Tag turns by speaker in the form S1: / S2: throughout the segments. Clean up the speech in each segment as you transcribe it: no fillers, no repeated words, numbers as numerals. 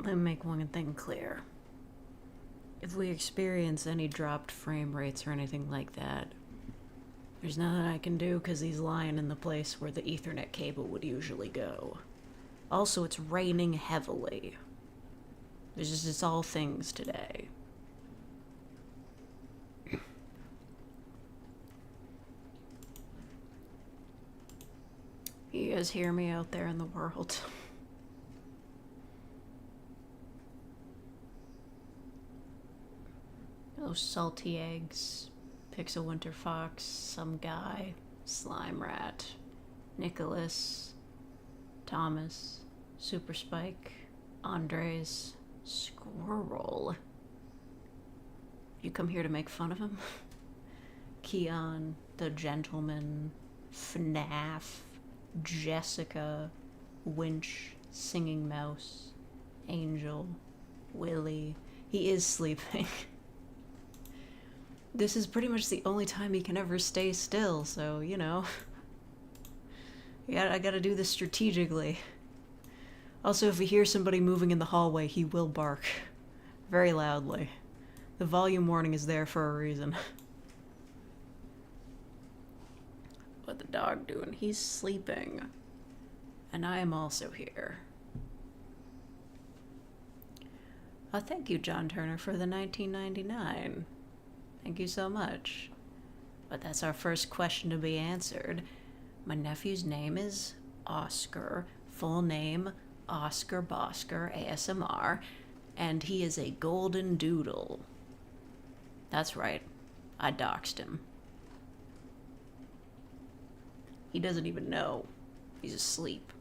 S1: Let me make one thing clear. If we experience any dropped frame rates or anything like that, there's nothing I can do because he's lying in the place where the Ethernet cable would usually go. Also, it's raining heavily. It's all things today. You guys hear me out there in the world? Those salty eggs, Pixel Winter Fox, some guy, Slime Rat, Nicholas, Thomas, Super Spike, Andres, Squirrel. You come here to make fun of him? Keon, the Gentleman, FNAF, Jessica, Winch, Singing Mouse, Angel, Willie. He is sleeping. This is pretty much the only time he can ever stay still, so, you know. I gotta do this strategically. Also, if he hears somebody moving in the hallway, he will bark. Very loudly. The volume warning is there for a reason. What the dog doing? He's sleeping. And I am also here. Oh, thank you, John Turner, for the 1999. Thank you so much. But that's our first question to be answered. My nephew's name is Oscar. Full name, Oscar Bosker, ASMR. And he is a golden doodle. That's right. I doxed him. He doesn't even know. He's asleep.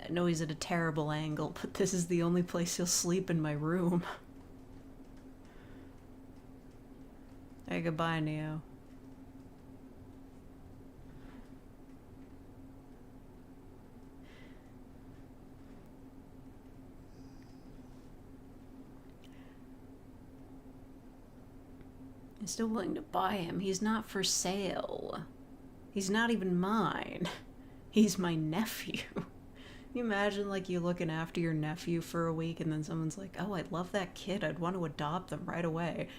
S1: I know he's at a terrible angle, but this is the only place he'll sleep in my room. Hey, goodbye, Neo. I'm still willing to buy him. He's not for sale. He's not even mine. He's my nephew. Can you imagine, like, you looking after your nephew for a week and then someone's like, oh, I love that kid. I'd want to adopt them right away.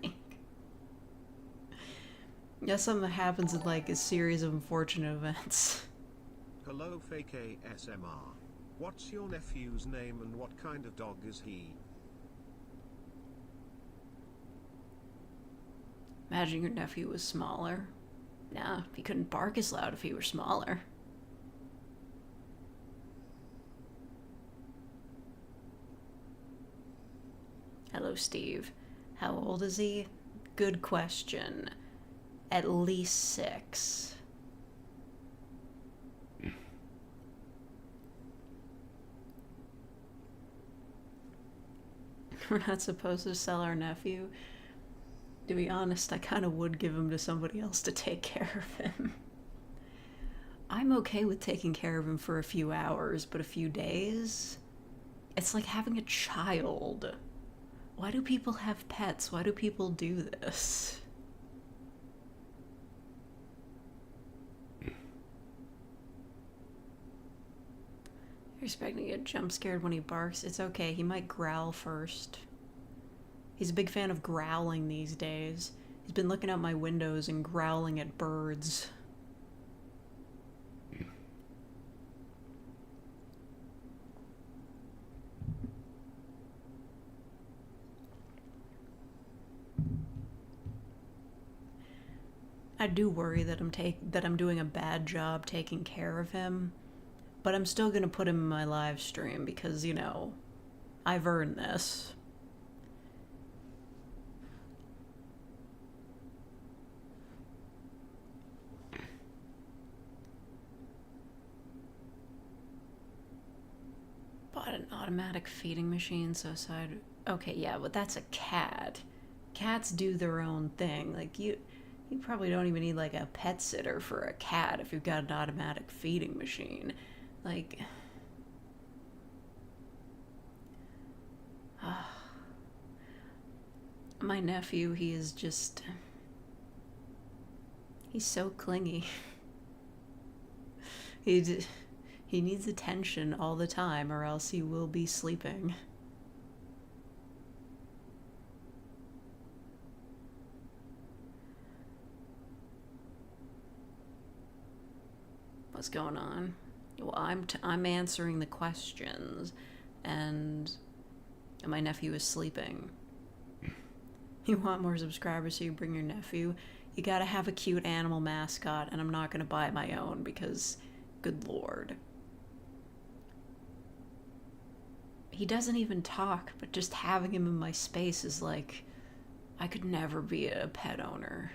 S1: Like, yeah, something happens in, like, a series of unfortunate events.
S2: Hello, fake ASMR. What's your nephew's name and what kind of dog is he?
S1: Imagine your nephew was smaller. Nah, he couldn't bark as loud if he were smaller. Hello, Steve. How old is he? Good question. At least 6. We're not supposed to sell our nephew. To be honest, I kind of would give him to somebody else to take care of him. I'm okay with taking care of him for a few hours, but a few days? It's like having a child. Why do people have pets? Why do people do this? You're expecting to get jump scared when he barks? It's okay, he might growl first. He's a big fan of growling these days. He's been looking out my windows and growling at birds. I do worry that I'm doing a bad job taking care of him, but I'm still gonna put him in my live stream because, you know, I've earned this. Bought an automatic feeding machine, so aside. Okay, yeah, but that's a cat. Cats do their own thing. Like, you probably don't even need, like, a pet sitter for a cat if you've got an automatic feeding machine. Like, my nephew, he's so clingy. He He needs attention all the time, or else he will be sleeping. What's going on? Well, I'm answering the questions, and my nephew is sleeping. You want more subscribers, so you bring your nephew. You gotta have a cute animal mascot, and I'm not gonna buy my own because, good lord. He doesn't even talk, but just having him in my space is like, I could never be a pet owner.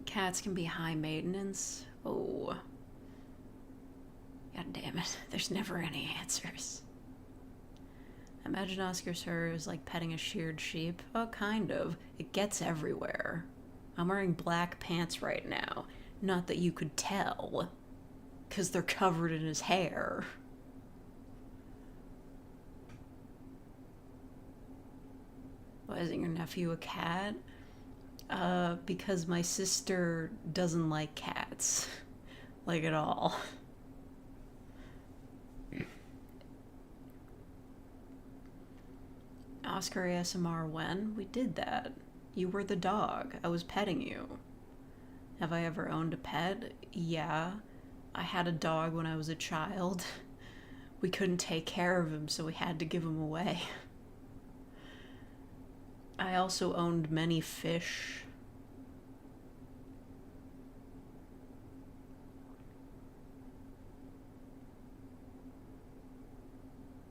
S1: Cats can be high maintenance. Oh. God damn it. There's never any answers. Imagine Oscar's hair is like petting a sheared sheep. Oh, kind of. It gets everywhere. I'm wearing black pants right now. Not that you could tell. Because they're covered in his hair. Why isn't your nephew a cat? Because my sister doesn't like cats. Like, at all. Oscar ASMR when? We did that. You were the dog. I was petting you. Have I ever owned a pet? Yeah. I had a dog when I was a child. We couldn't take care of him, so we had to give him away. I also owned many fish.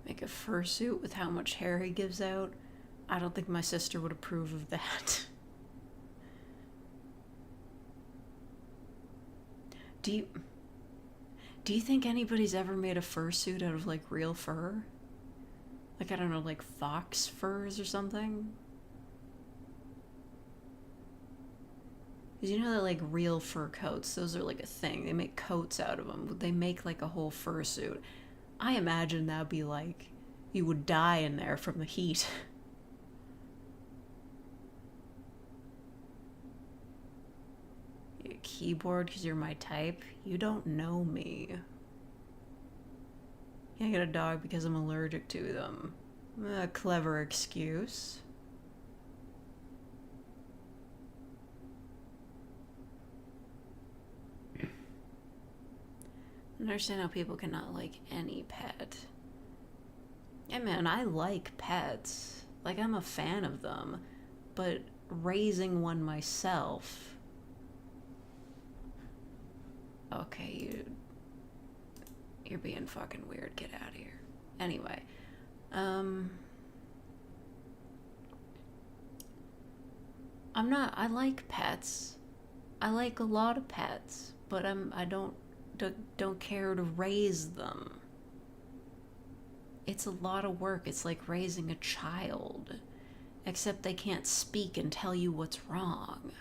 S1: Make a fursuit with how much hair he gives out? I don't think my sister would approve of that. Do you think anybody's ever made a fursuit out of, like, real fur? Like, I don't know, like fox furs or something? Because you know that, like, real fur coats, those are, like, a thing. They make coats out of them. They make, like, a whole fursuit. I imagine that would be, like, you would die in there from the heat. Your keyboard because you're my type? You don't know me. Can't get a dog because I'm allergic to them. A clever excuse. I understand how people cannot like any pet. Yeah, man, I like pets. Like, I'm a fan of them. But raising one myself... Okay, you're being fucking weird. Get out of here. Anyway, I'm not. I like pets. I like a lot of pets, but I don't care to raise them. It's a lot of work. It's like raising a child, except they can't speak and tell you what's wrong.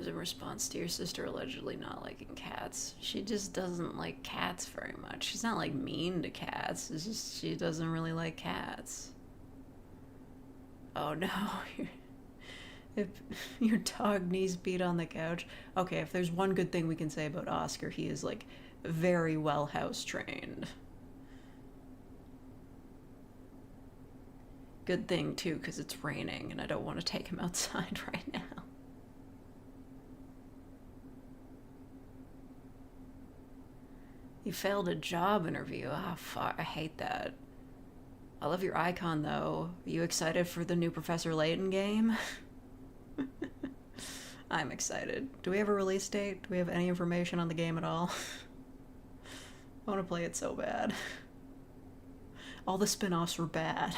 S1: As a response to your sister allegedly not liking cats, she just doesn't like cats very much. She's not, like, mean to cats. It's just she doesn't really like cats. Oh no. If your dog knees beat on the couch. Okay, if there's one good thing we can say about Oscar, he is, like, very well house trained. Good thing too, because it's raining and I don't want to take him outside right now. You failed a job interview. Ah, fuck, I hate that. I love your icon, though. Are you excited for the new Professor Layton game? I'm excited. Do we have a release date? Do we have any information on the game at all? I want to play it so bad. All the spin-offs were bad.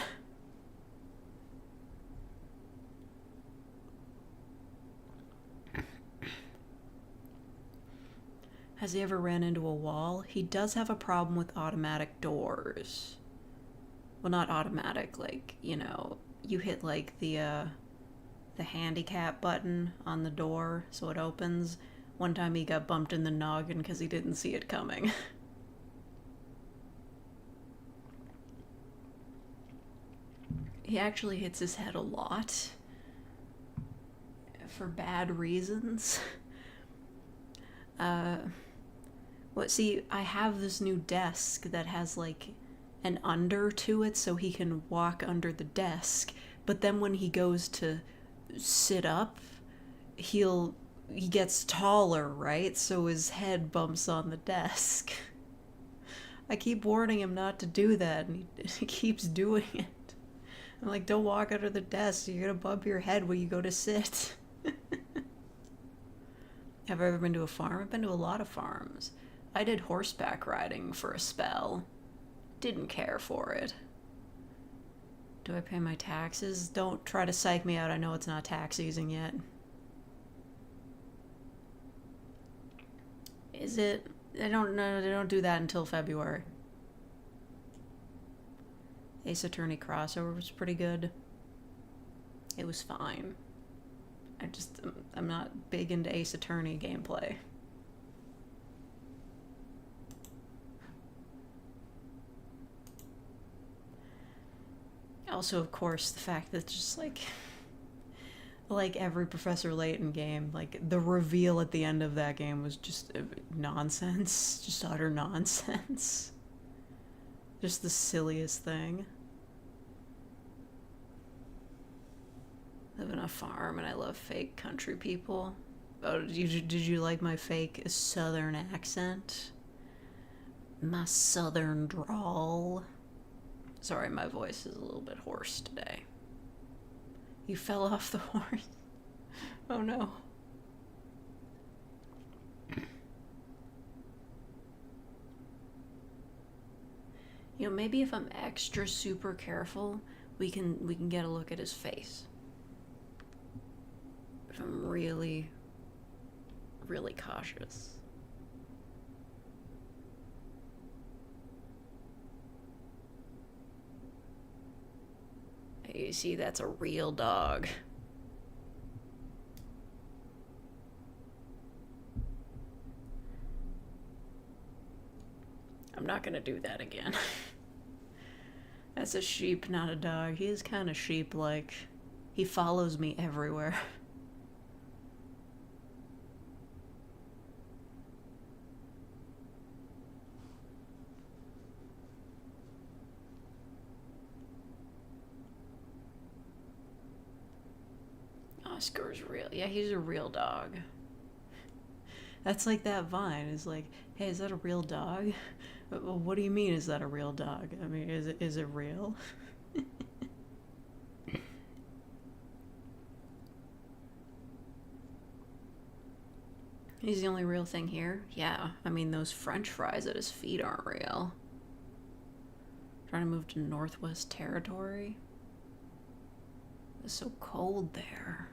S1: Has he ever ran into a wall? He does have a problem with automatic doors. Well, not automatic, like, you know, you hit, like, the handicap button on the door so it opens, One time he got bumped in the noggin because he didn't see it coming. He actually hits his head a lot. For bad reasons. See, I have this new desk that has like an under to it so he can walk under the desk, but then when he goes to sit up, he gets taller, right? So his head bumps on the desk. I keep warning him not to do that, and he keeps doing it. I'm like, don't walk under the desk, you're gonna bump your head when you go to sit. Have I ever been to a farm? I've been to a lot of farms. I did horseback riding for a spell. Didn't care for it. Do I pay my taxes? Don't try to psych me out. I know it's not tax season yet. Is it? I don't know. They don't do that until February. Ace Attorney crossover was pretty good. It was fine. I'm not big into Ace Attorney gameplay. Also, of course, the fact that just like every Professor Layton game, like the reveal at the end of that game was just nonsense, just utter nonsense. Just the silliest thing. I live in a farm and I love fake country people. Oh, did you like my fake southern accent? My southern drawl? Sorry, my voice is a little bit hoarse today. You fell off the horse. Oh no. You know, maybe if I'm extra super careful, we can get a look at his face. If I'm really, really cautious. You see, that's a real dog. I'm not gonna do that again. That's a sheep, not a dog. He is kind of sheep-like. He follows me everywhere. Oscar's real. Yeah, he's a real dog. That's like that Vine. Is like, hey, is that a real dog? Well, what do you mean, is that a real dog? I mean, is it real? He's the only real thing here? Yeah. I mean, those French fries at his feet aren't real. Trying to move to Northwest Territory? It's so cold there.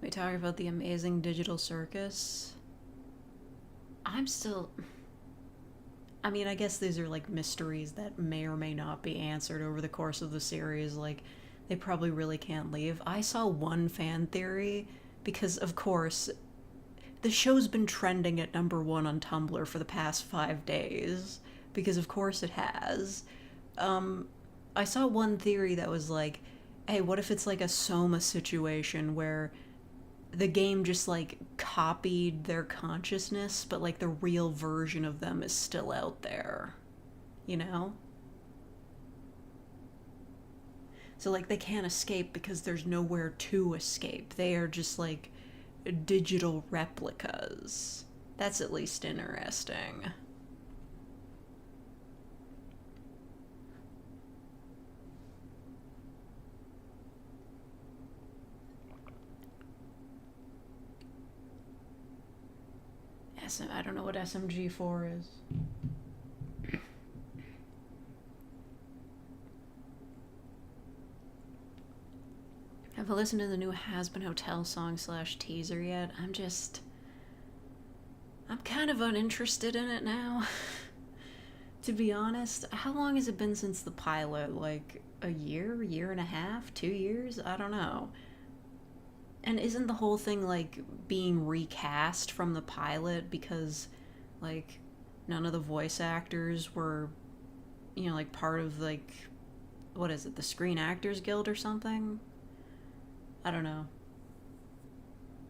S1: We talk about the amazing digital circus. I mean, I guess these are like mysteries that may or may not be answered over the course of the series. Like, they probably really can't leave. I saw one fan theory because, of course, the show's been trending at #1 on Tumblr for the past 5 days. Because, of course, it has. I saw one theory that was like, hey, what if it's like a Soma situation where the game just like copied their consciousness, but like the real version of them is still out there, you know? So like they can't escape because there's nowhere to escape. They are just like digital replicas. That's at least interesting. I don't know what SMG4 is. Have I listened to the new Has Been Hotel song / teaser yet? I'm kind of uninterested in it now. To be honest, how long has it been since the pilot? Like a year and a half, 2 years? I don't know. And isn't the whole thing like being recast from the pilot because like none of the voice actors were, like part of like what is it, the Screen Actors Guild or something? I don't know.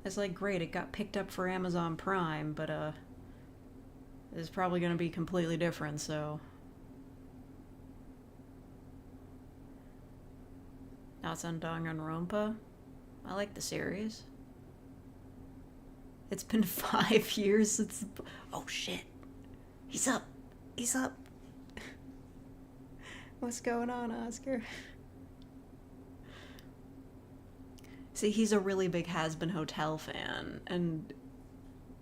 S1: It's like great, it got picked up for Amazon Prime, but it's probably going to be completely different, so that's on Danganronpa. I like the series. It's been 5 years since. Oh shit. He's up. He's up. What's going on, Oscar? See, he's a really big Has Been Hotel fan, and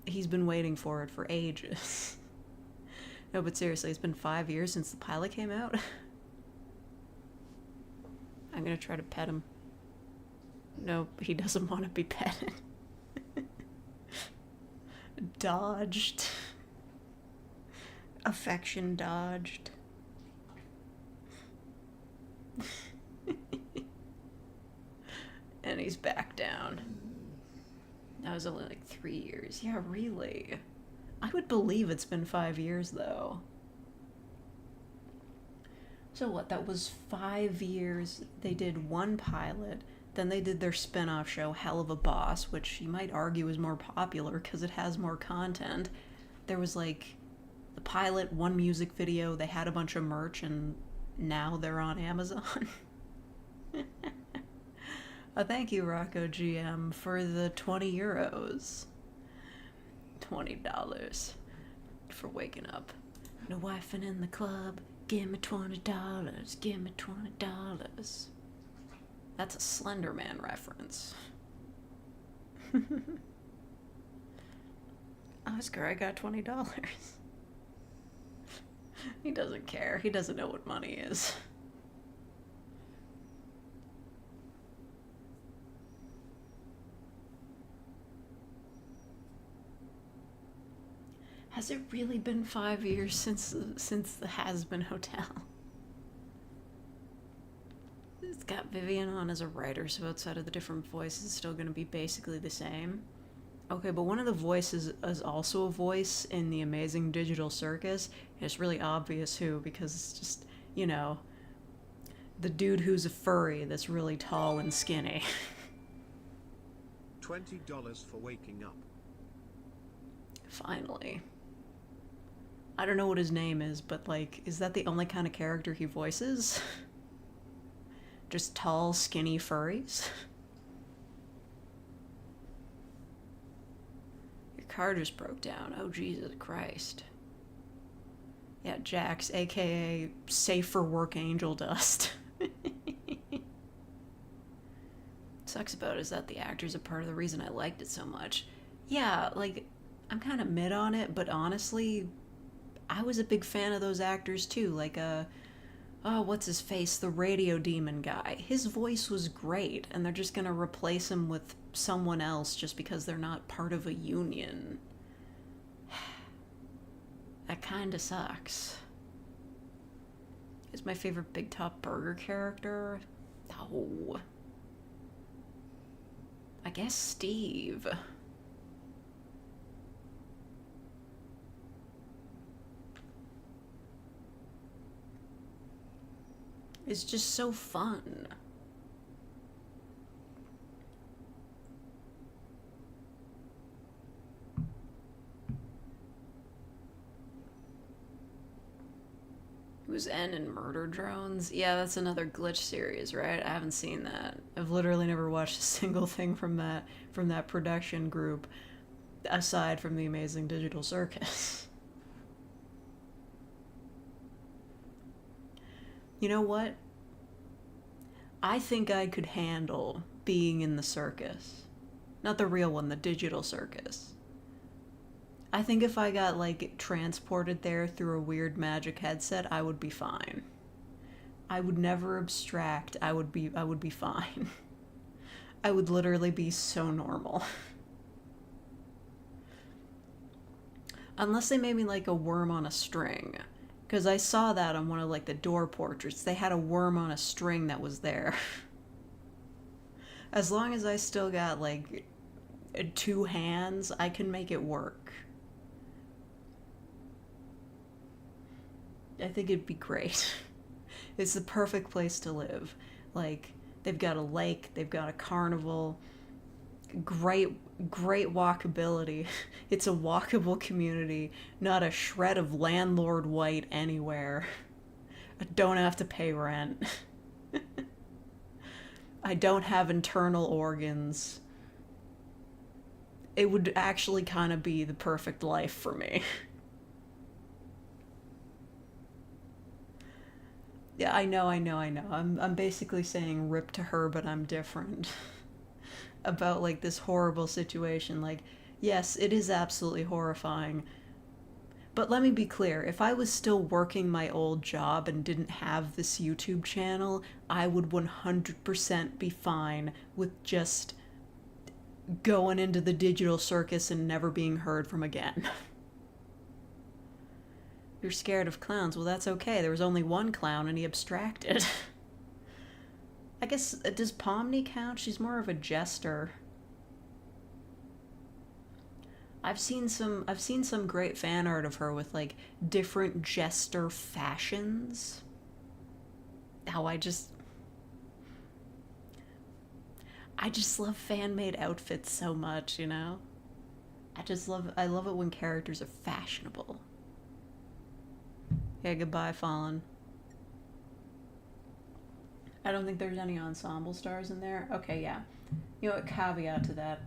S1: he's been waiting for it for ages. No, but seriously, it's been 5 years since the pilot came out. I'm gonna try to pet him. Nope, he doesn't want to be petted. Dodged. Affection dodged. And he's back down. That was only like 3 years. Yeah, really. I would believe it's been 5 years, though. So what, that was 5 years. They did one pilot, then they did their spin-off show, Hell of a Boss, which you might argue is more popular because it has more content. There was like the pilot, one music video, they had a bunch of merch, and now they're on Amazon. Thank you, Rocco GM, for the 20 euros. $20 for waking up. No wifing in the club. Give me $20. Give me $20. That's a Slender Man reference. Oscar, I got $20. He doesn't care. He doesn't know what money is. Has it really been 5 years since the Has Been Hotel? It's got Vivian on as a writer, so outside of the different voices, it's still going to be basically the same. Okay, but one of the voices is also a voice in The Amazing Digital Circus. It's really obvious who, because it's just, the dude who's a furry that's really tall and skinny.
S2: $20 for waking up.
S1: Finally. I don't know what his name is, but is that the only kind of character he voices? Just tall, skinny furries? Your car just broke down. Oh, Jesus Christ. Yeah, Jax, aka Safe for Work Angel Dust. Sucks about it is that the actors are part of the reason I liked it so much. Yeah, I'm kind of mid on it, but honestly, I was a big fan of those actors too. What's his face? The Radio Demon guy. His voice was great, and they're just gonna replace him with someone else just because they're not part of a union. That kinda sucks. Is my favorite Big Top Burger character? Oh. I guess Steve. It's just so fun. It was N in Murder Drones. Yeah, that's another Glitch series, right? I haven't seen that. I've literally never watched a single thing from that production group aside from The Amazing Digital Circus. You know what? I think I could handle being in the circus. Not the real one, the digital circus. I think if I got, transported there through a weird magic headset, I would be fine. I would never abstract. I would be fine. I would literally be so normal. Unless they made me like a worm on a string. Because I saw that on one of the door portraits. They had a worm on a string that was there. As long as I still got like two hands, I can make it work. I think it'd be great. It's the perfect place to live. Like, they've got a lake, they've got a carnival, great walkability. It's a walkable community, not a shred of landlord white anywhere. I don't have to pay rent. I don't have internal organs. It would actually kind of be the perfect life for me. Yeah, I know. I'm basically saying rip to her, but I'm different. About like this horrible situation. Like, yes, it is absolutely horrifying. But let me be clear, if I was still working my old job and didn't have this YouTube channel, I would 100% be fine with just going into the digital circus and never being heard from again. You're scared of clowns. Well, that's okay. There was only one clown and he abstracted. I guess, does Pomni count? She's more of a jester. I've seen some great fan art of her with like different jester fashions. How I just love fan-made outfits so much, you know? I love it when characters are fashionable. Yeah, goodbye, Fallen. I don't think there's any ensemble stars in there. Okay, yeah. You know what, caveat to that.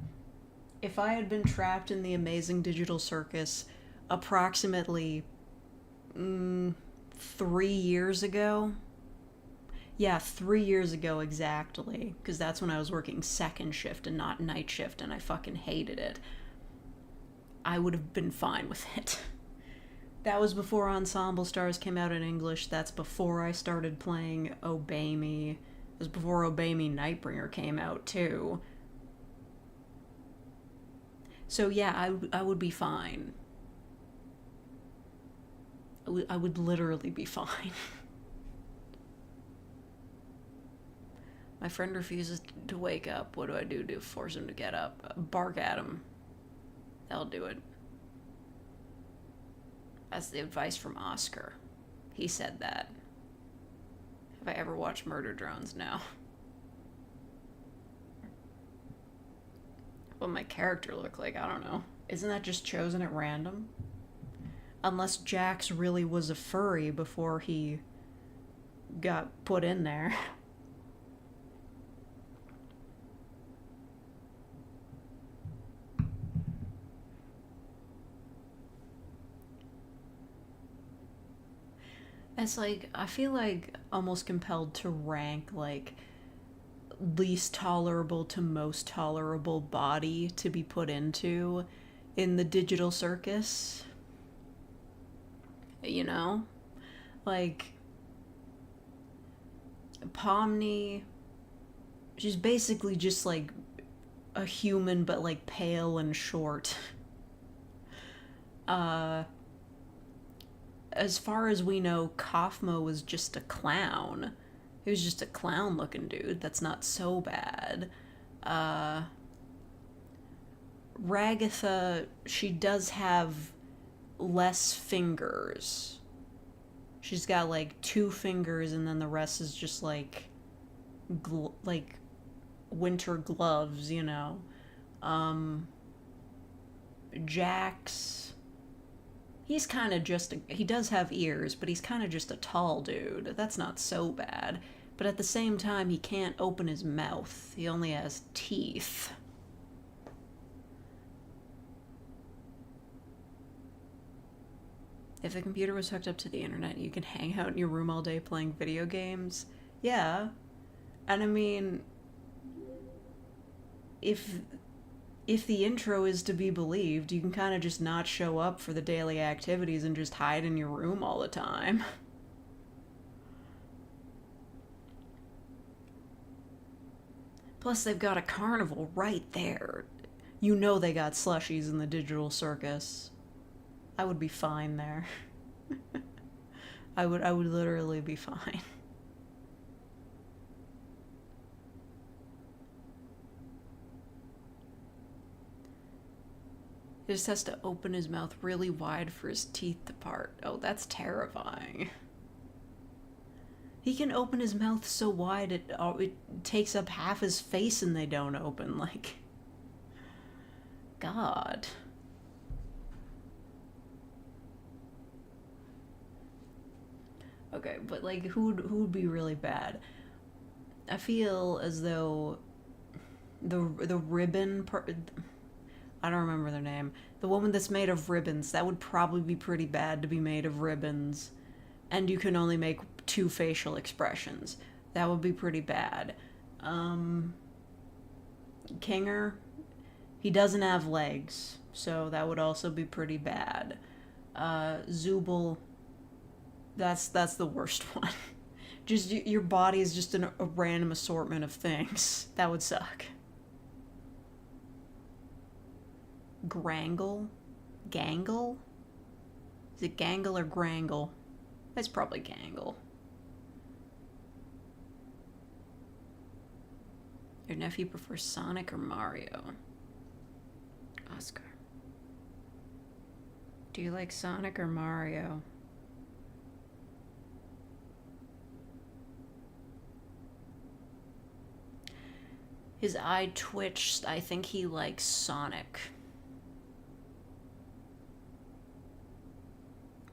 S1: If I had been trapped in the amazing digital circus approximately 3 years ago, yeah, 3 years ago exactly, because that's when I was working second shift and not night shift, and I fucking hated it, I would have been fine with it. That was before Ensemble Stars came out in English. That's before I started playing Obey Me. It was before Obey Me Nightbringer came out, too. So yeah, I would be fine. I would literally be fine. My friend refuses to wake up. What do I do to force him to get up? Bark at him. That'll do it. That's the advice from Oscar. He said that. Have I ever watched Murder Drones? No. What my character look like? I don't know. Isn't that just chosen at random? Unless Jax really was a furry before he got put in there. It's like, I feel like almost compelled to rank like least tolerable to most tolerable body to be put into in the digital circus. You know? Like, Pomni, she's basically just like a human but like pale and short. Uh, as far as we know, Kaufmo was just a clown. He was just a clown looking dude. That's not so bad. Uh, Ragatha, she does have less fingers. She's got like 2 fingers, and then the rest is just like, like winter gloves, you know. Jax, he's kind of just he does have ears, but he's kind of just a tall dude. That's not so bad. But at the same time, he can't open his mouth. He only has teeth. If the computer was hooked up to the internet, you can hang out in your room all day playing video games. Yeah. And I mean, if the intro is to be believed, you can kind of just not show up for the daily activities and just hide in your room all the time. Plus, they've got a carnival right there. You know they got slushies in the digital circus. I would be fine there. I would literally be fine. He just has to open his mouth really wide for his teeth to part. Oh, that's terrifying. He can open his mouth so wide it takes up half his face and they don't open. Like, God. Okay, but like, who would be really bad? I feel as though the ribbon part. I don't remember their name. The woman that's made of ribbons, that would probably be pretty bad to be made of ribbons. And you can only make 2 facial expressions. That would be pretty bad. Kinger, he doesn't have legs, so that would also be pretty bad. Zubul, that's the worst one. Just your body is just a random assortment of things. That would suck. Grangle? Gangle? Is it Gangle or Grangle? It's probably Gangle. Your nephew prefers Sonic or Mario? Oscar. Do you like Sonic or Mario? His eye twitched. I think he likes Sonic.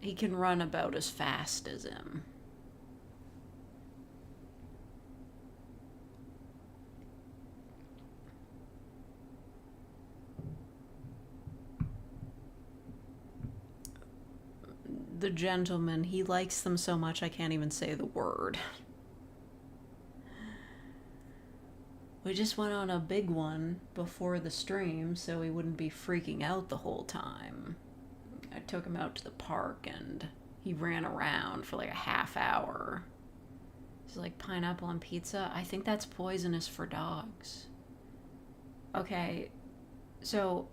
S1: He can run about as fast as him. The gentleman, he likes them so much I can't even say the word. We just went on a big one before the stream so he wouldn't be freaking out the whole time. I took him out to the park and he ran around for like a half hour. He's like, pineapple on pizza? I think that's poisonous for dogs. Okay, so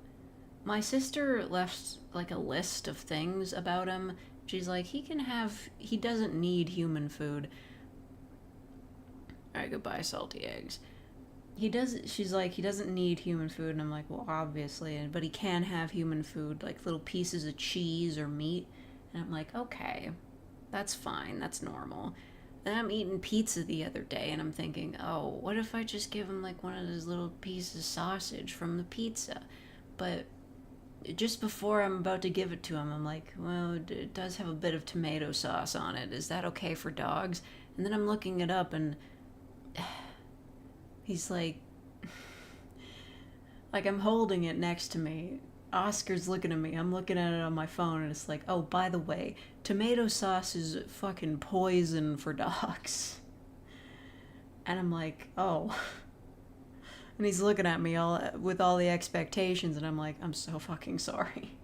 S1: my sister left like a list of things about him. She's like, he doesn't need human food. Alright, goodbye, salty eggs. She's like, he doesn't need human food, and I'm like, well, obviously, but he can have human food, like little pieces of cheese or meat, and I'm like, okay, that's fine, that's normal. Then I'm eating pizza the other day, and I'm thinking, oh, what if I just give him like one of those little pieces of sausage from the pizza? But just before I'm about to give it to him, I'm like, well, it does have a bit of tomato sauce on it. Is that okay for dogs? And then I'm looking it up, and he's like I'm holding it next to me. Oscar's looking at me. I'm looking at it on my phone, and it's like, oh, by the way, tomato sauce is fucking poison for dogs. And I'm like, oh. And he's looking at me all with all the expectations, and I'm like, I'm so fucking sorry.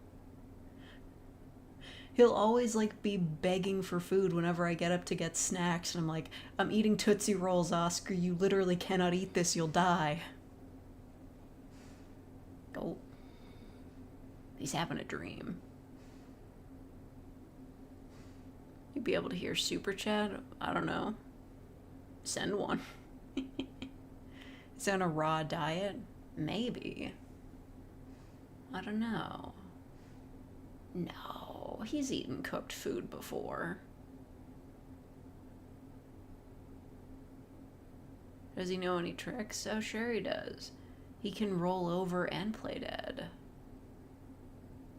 S1: He'll always like be begging for food whenever I get up to get snacks, and I'm like, I'm eating Tootsie Rolls, Oscar. You literally cannot eat this. You'll die. Oh. He's having a dream. You'd be able to hear Super Chat? I don't know. Send one. Is he on a raw diet? Maybe. I don't know. No, he's eaten cooked food before. Does he know any tricks? Oh, sure he does. He can roll over and play dead.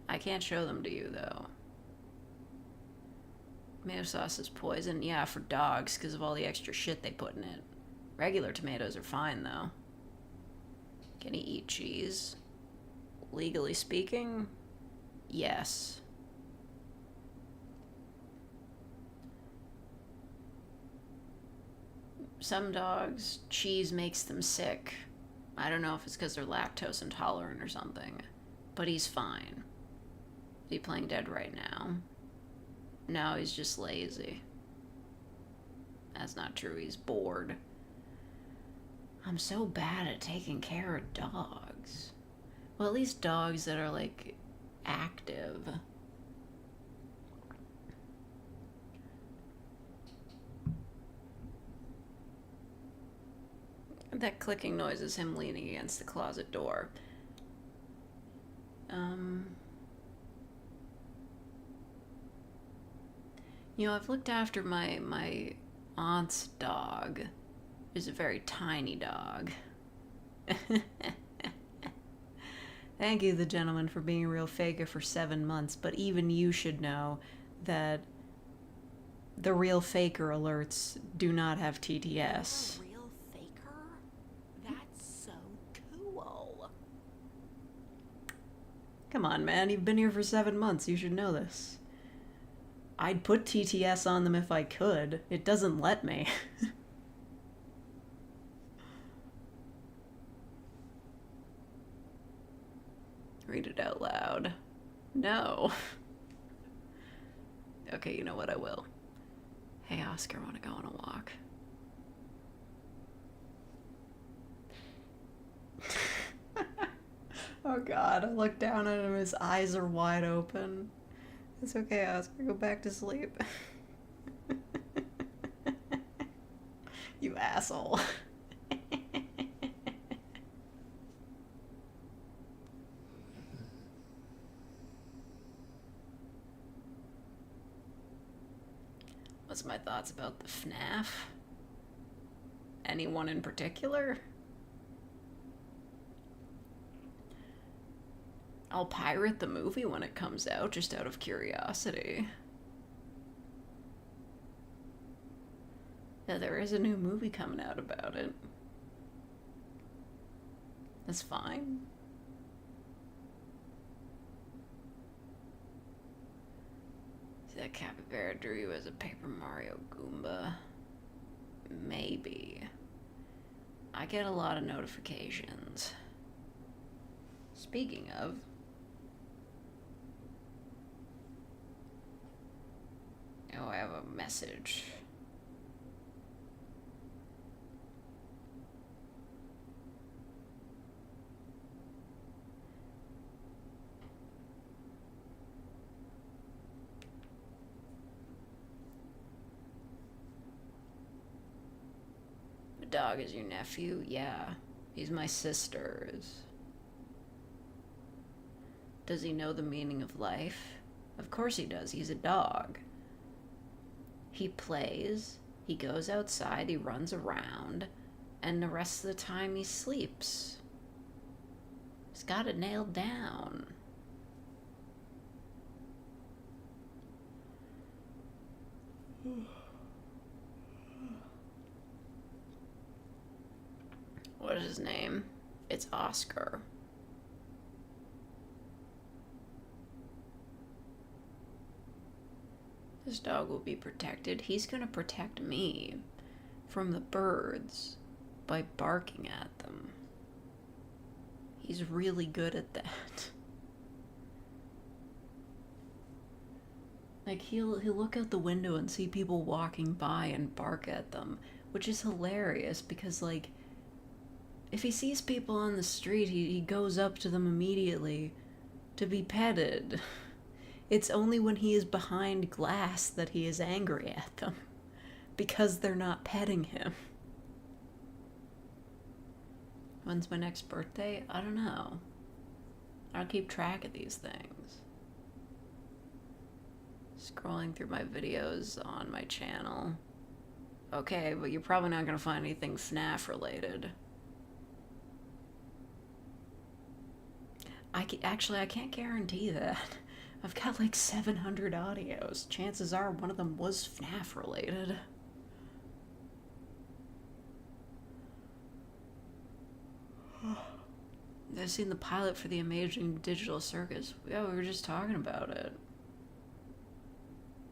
S1: I can't show them to you, though. Tomato sauce is poison. Yeah, for dogs, because of all the extra shit they put in it. Regular tomatoes are fine, though. Can he eat cheese? Legally speaking, yes. Some dogs, cheese makes them sick. I don't know if it's because they're lactose intolerant or something. But he's fine. Is he playing dead right now? No, he's just lazy. That's not true, he's bored. I'm so bad at taking care of dogs. Well, at least dogs that are, like, active. That clicking noise is him leaning against the closet door. Um, I've looked after my aunt's dog. It's a very tiny dog. Thank you, the gentleman, for being a real faker for 7 months, but even you should know that the real faker alerts do not have TTS.
S3: You're a real faker? That's so cool.
S1: Come on, man, you've been here for 7 months, you should know this. I'd put TTS on them if I could. It doesn't let me. Read it out loud. No. Okay, you know what, I will. Hey, Oscar, wanna go on a walk? Oh god, I look down at him, his eyes are wide open. It's okay, Oscar, go back to sleep. You asshole. What's my thoughts about the FNAF? Anyone in particular? I'll pirate the movie when it comes out, just out of curiosity. Yeah, there is a new movie coming out about it. That's fine. See, that capybara drew you as a Paper Mario Goomba. Maybe. I get a lot of notifications. Speaking of, oh, I have a message. The dog is your nephew? Yeah. He's my sister's. Does he know the meaning of life? Of course he does. He's a dog. He plays, he goes outside, he runs around, and the rest of the time he sleeps. He's got it nailed down. What is his name? It's Oscar. This dog will be protected. He's gonna protect me from the birds by barking at them. He's really good at that. Like, he'll look out the window and see people walking by and bark at them, which is hilarious because, like, if he sees people on the street, he goes up to them immediately to be petted. It's only when he is behind glass that he is angry at them, because they're not petting him. When's my next birthday? I don't know. I don't keep track of these things. Scrolling through my videos on my channel. Okay, but you're probably not gonna find anything FNAF related. Actually, I can't guarantee that. I've got like 700 audios. Chances are one of them was FNAF related. I've seen the pilot for the Amazing Digital Circus. Yeah, we were just talking about it.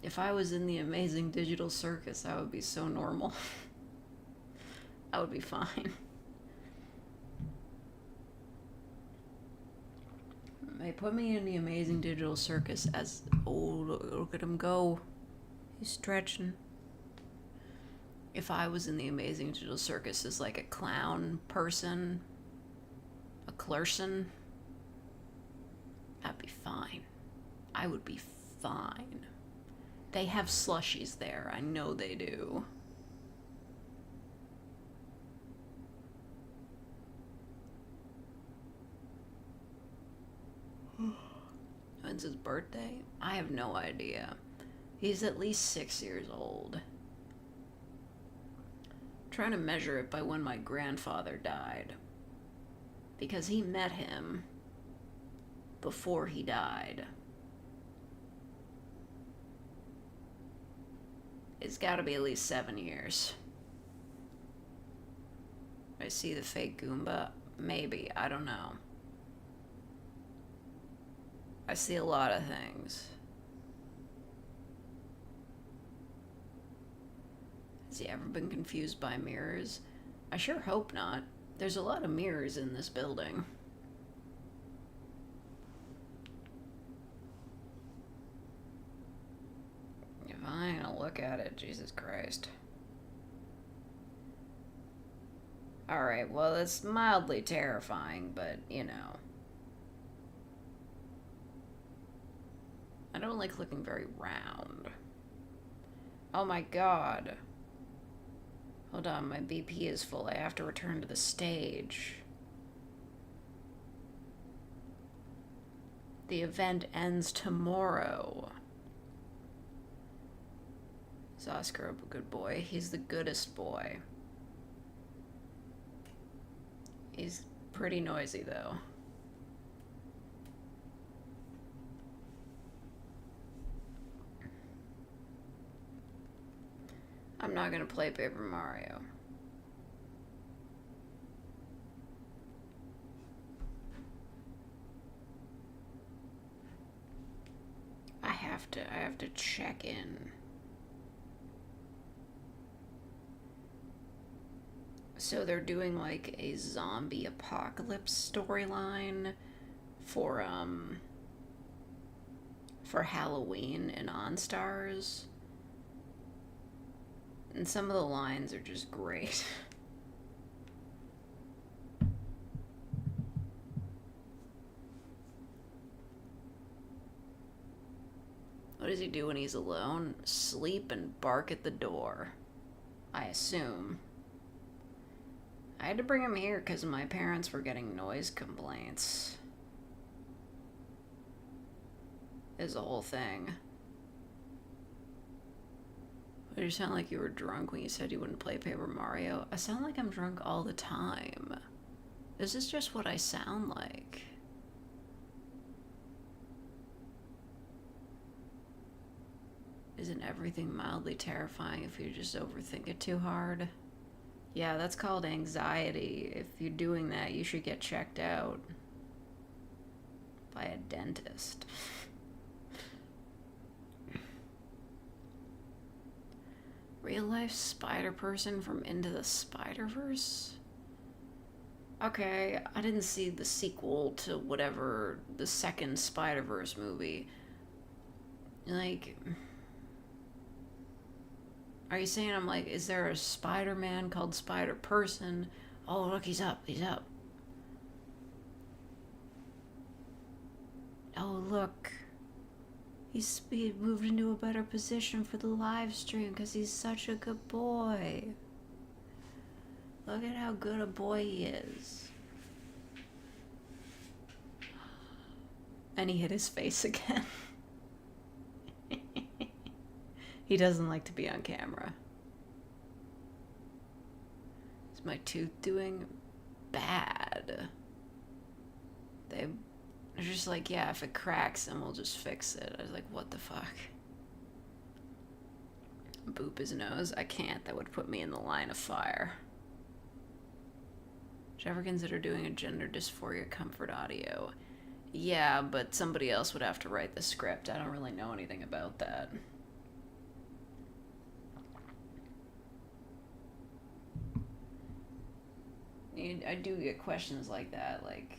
S1: If I was in the Amazing Digital Circus, I would be so normal. I would be fine. They put me in the Amazing Digital Circus as... Oh, look at him go. He's stretching. If I was in the Amazing Digital Circus as like a clown person, a clerson, I'd be fine. I would be fine. They have slushies there. I know they do. when's his birthday? I have no idea. He's at least 6 years old. I'm trying to measure it by when my grandfather died. Because he met him before he died. It's gotta be at least 7 years. I see the fake Goomba? Maybe, I don't know. I see a lot of things. Has he ever been confused by mirrors? I sure hope not. There's a lot of mirrors in this building. If I ain't gonna look at it, Jesus Christ. Alright, well, it's mildly terrifying, but, you know. I don't like looking very round. Oh my god. Hold on, my BP is full. I have to return to the stage. The event ends tomorrow. Is Oscar a good boy? He's the goodest boy. He's pretty noisy, though. I'm not gonna play Paper Mario. I have to check in. So they're doing like a zombie apocalypse storyline for Halloween in OnStars. And some of the lines are just great. What does he do when he's alone? Sleep and bark at the door. I assume. I had to bring him here because my parents were getting noise complaints. Is the whole thing. Did you sound like you were drunk when you said you wouldn't play Paper Mario? I sound like I'm drunk all the time. This is just what I sound like. Isn't everything mildly terrifying if you just overthink it too hard? Yeah, that's called anxiety. If you're doing that, you should get checked out by a dentist. Real life spider person from Into the Spider-Verse? Okay, I didn't see the sequel to whatever the second Spider-Verse movie. Like, are you saying I'm like, is there a Spider-Man called Spider-Person? Oh, look, he's up, he's up. Oh, look. He moved into a better position for the live stream because he's such a good boy. Look at how good a boy he is. And he hit his face again. He doesn't like to be on camera. Is my tooth doing bad? They're just like, yeah, if it cracks, then we'll just fix it. I was like, what the fuck? Boop his nose? I can't. That would put me in the line of fire. Did you ever consider doing a gender dysphoria comfort audio? Yeah, but somebody else would have to write the script. I don't really know anything about that. I do get questions like that, like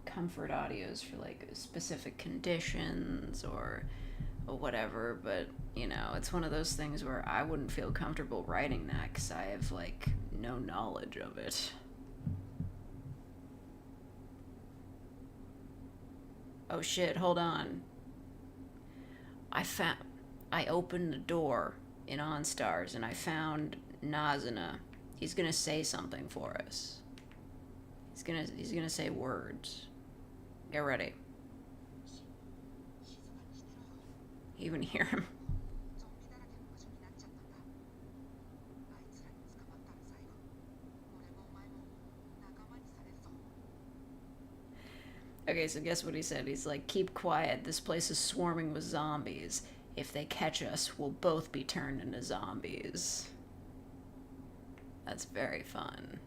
S1: comfort audios for like specific conditions or whatever, but you know, it's one of those things where I wouldn't feel comfortable writing that because I have like no knowledge of it. Oh shit, hold on. I opened the door in OnStars and I found Nazuna. He's gonna say something for us. He's gonna say words. Get ready. even hear him. Okay, so guess what he said? He's like, keep quiet. This place is swarming with zombies. If they catch us, we'll both be turned into zombies. That's very fun.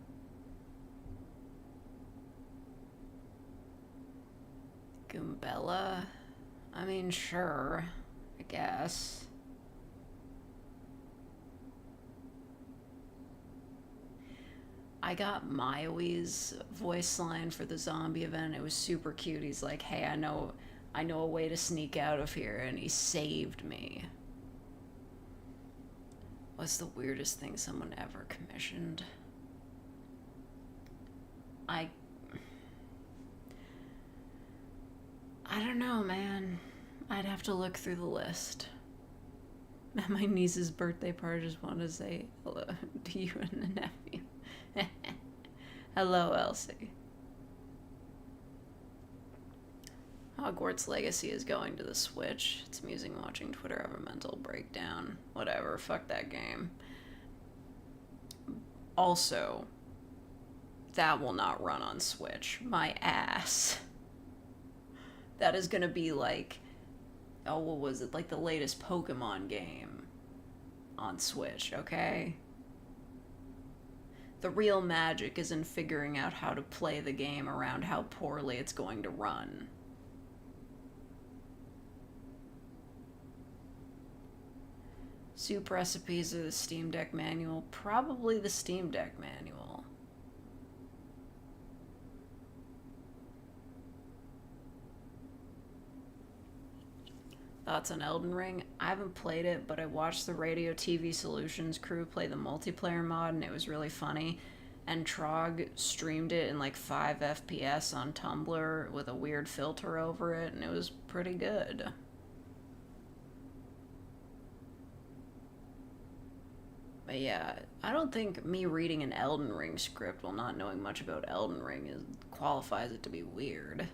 S1: Goombella? I mean, sure. I guess. I got Maiwi's voice line for the zombie event. It was super cute. He's like, hey, I know a way to sneak out of here, and he saved me. What's the weirdest thing someone ever commissioned? I don't know, man. I'd have to look through the list. At my niece's birthday party, I just wanted to say hello to you and the nephew. Hello, Elsie. Hogwarts Legacy is going to the Switch. It's amusing watching Twitter have a mental breakdown. Whatever, fuck that game. Also, that will not run on Switch. My ass. That is gonna be like, oh, what was it? Like the latest Pokemon game on Switch, okay? The real magic is in figuring out how to play the game around how poorly it's going to run. Soup recipes or the Steam Deck manual? Probably the Steam Deck manual. Thoughts on Elden Ring? I haven't played it, but I watched the Radio TV Solutions crew play the multiplayer mod, and it was really funny. And Trog streamed it in like 5 FPS on Tumblr with a weird filter over it, and it was pretty good. But yeah, I don't think me reading an Elden Ring script while not knowing much about Elden Ring qualifies it to be weird.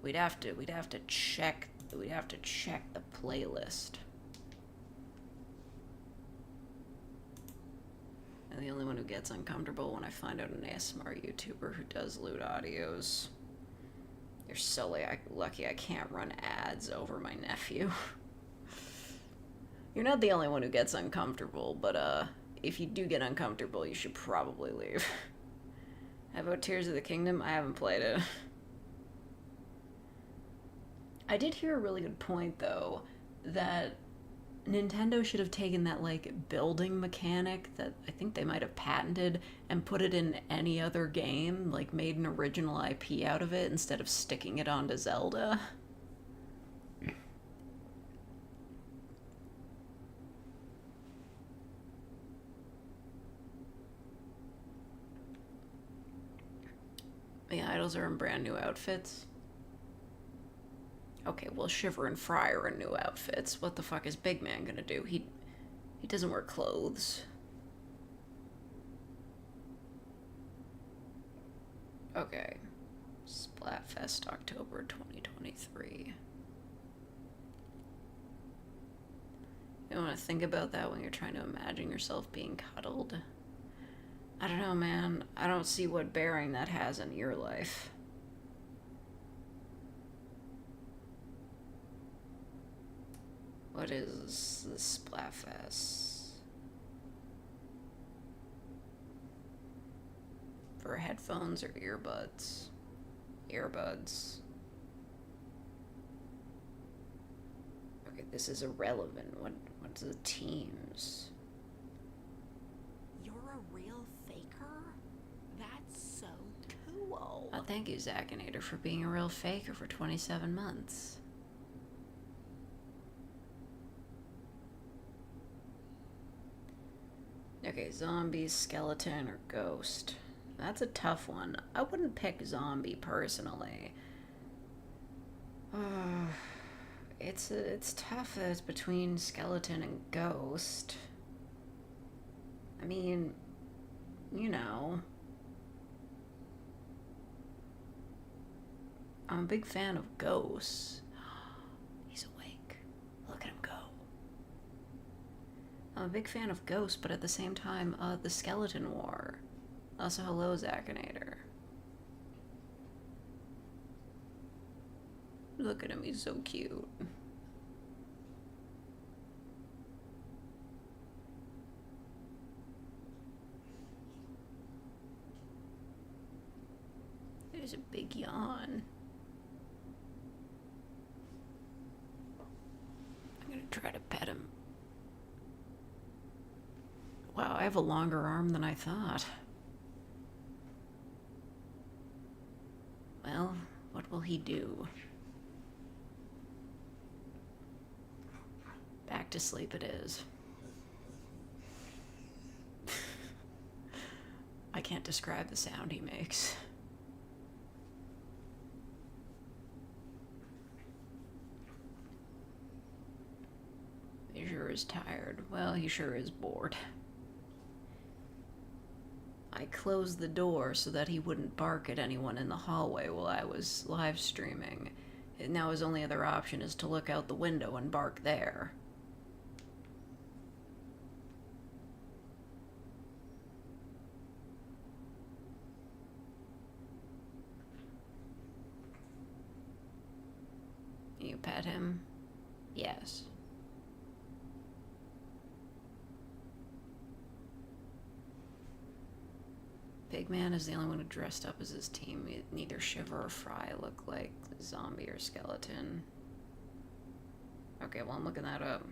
S1: We'd have to check the playlist. I'm the only one who gets uncomfortable when I find out an ASMR YouTuber who does lewd audios. You're so lucky I can't run ads over My Nephew. You're not the only one who gets uncomfortable, but if you do get uncomfortable, you should probably leave. How about Tears of the Kingdom? I haven't played it. I did hear a really good point, though, that Nintendo should have taken that, like, building mechanic that I think they might have patented and put it in any other game, like, made an original IP out of it instead of sticking it onto Zelda. The idols are in brand new outfits. Okay, well, Shiver and Fry are in new outfits. What the fuck is Big Man gonna do? He doesn't wear clothes. Okay. Splatfest October 2023. You want to think about that when you're trying to imagine yourself being cuddled? I don't know, man. I don't see what bearing that has in your life. What is this Splatfest? For headphones or earbuds? Earbuds. Okay, this is irrelevant. What's the teams?
S3: You're a real faker? That's so cool.
S1: Oh, thank you, Zakinator, for being a real faker for 27 months. Okay, zombie, skeleton, or ghost. That's a tough one. I wouldn't pick zombie personally. It's tough that it's between skeleton and ghost. I mean, you know. I'm a big fan of ghosts. He's awake. I'm a big fan of Ghost, but at the same time, the Skeleton War. Also, hello, Zacinator. Look at him, he's so cute. There's a big yawn. I'm gonna try to pet him. Wow, I have a longer arm than I thought. Well, what will he do? Back to sleep it is. I can't describe the sound he makes. He sure is tired. Well, he sure is bored. I closed the door so that he wouldn't bark at anyone in the hallway while I was live streaming. Now his only other option is to look out the window and bark there. You pet him? Yes. Pigman is the only one who dressed up as his team. Neither Shiver or Fry look like zombie or skeleton. Okay, well, I'm looking that up.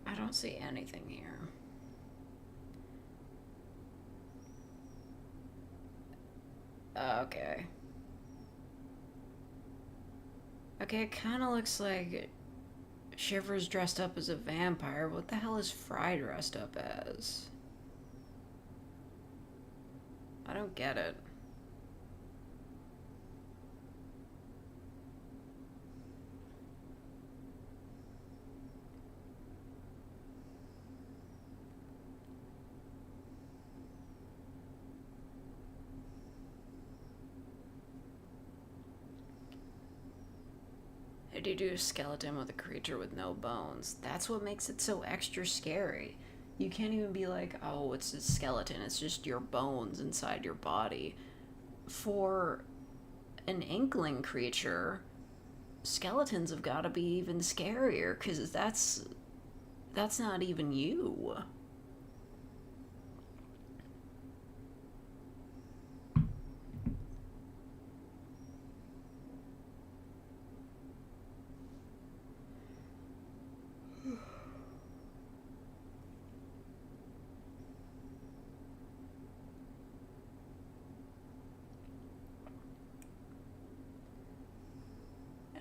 S1: I don't see anything here. Okay. Okay, it kind of looks like Shiver's dressed up as a vampire. What the hell is Fry dressed up as? I don't get it. How do you do a skeleton with a creature with no bones? That's what makes it so extra scary. You can't even be like, oh, it's a skeleton, it's just your bones inside your body. For an inkling creature, skeletons have got to be even scarier, because that's not even you.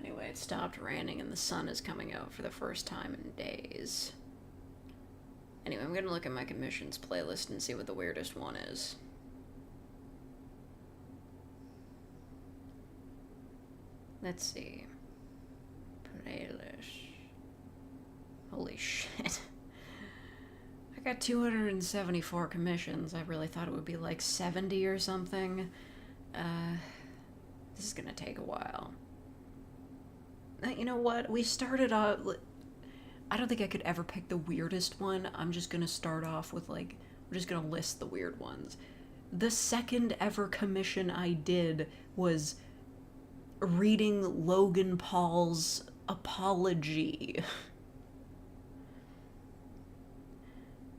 S1: Anyway, it stopped raining and the sun is coming out for the first time in days. Anyway, I'm gonna look at my commissions playlist and see what the weirdest one is. Let's see. Playlist. Holy shit. I got 274 commissions. I really thought it would be like 70 or something. This is gonna take a while. You know what? We started off... I don't think I could ever pick the weirdest one. I'm just gonna start off with, like... I'm just gonna list the weird ones. The second ever commission I did was reading Logan Paul's apology.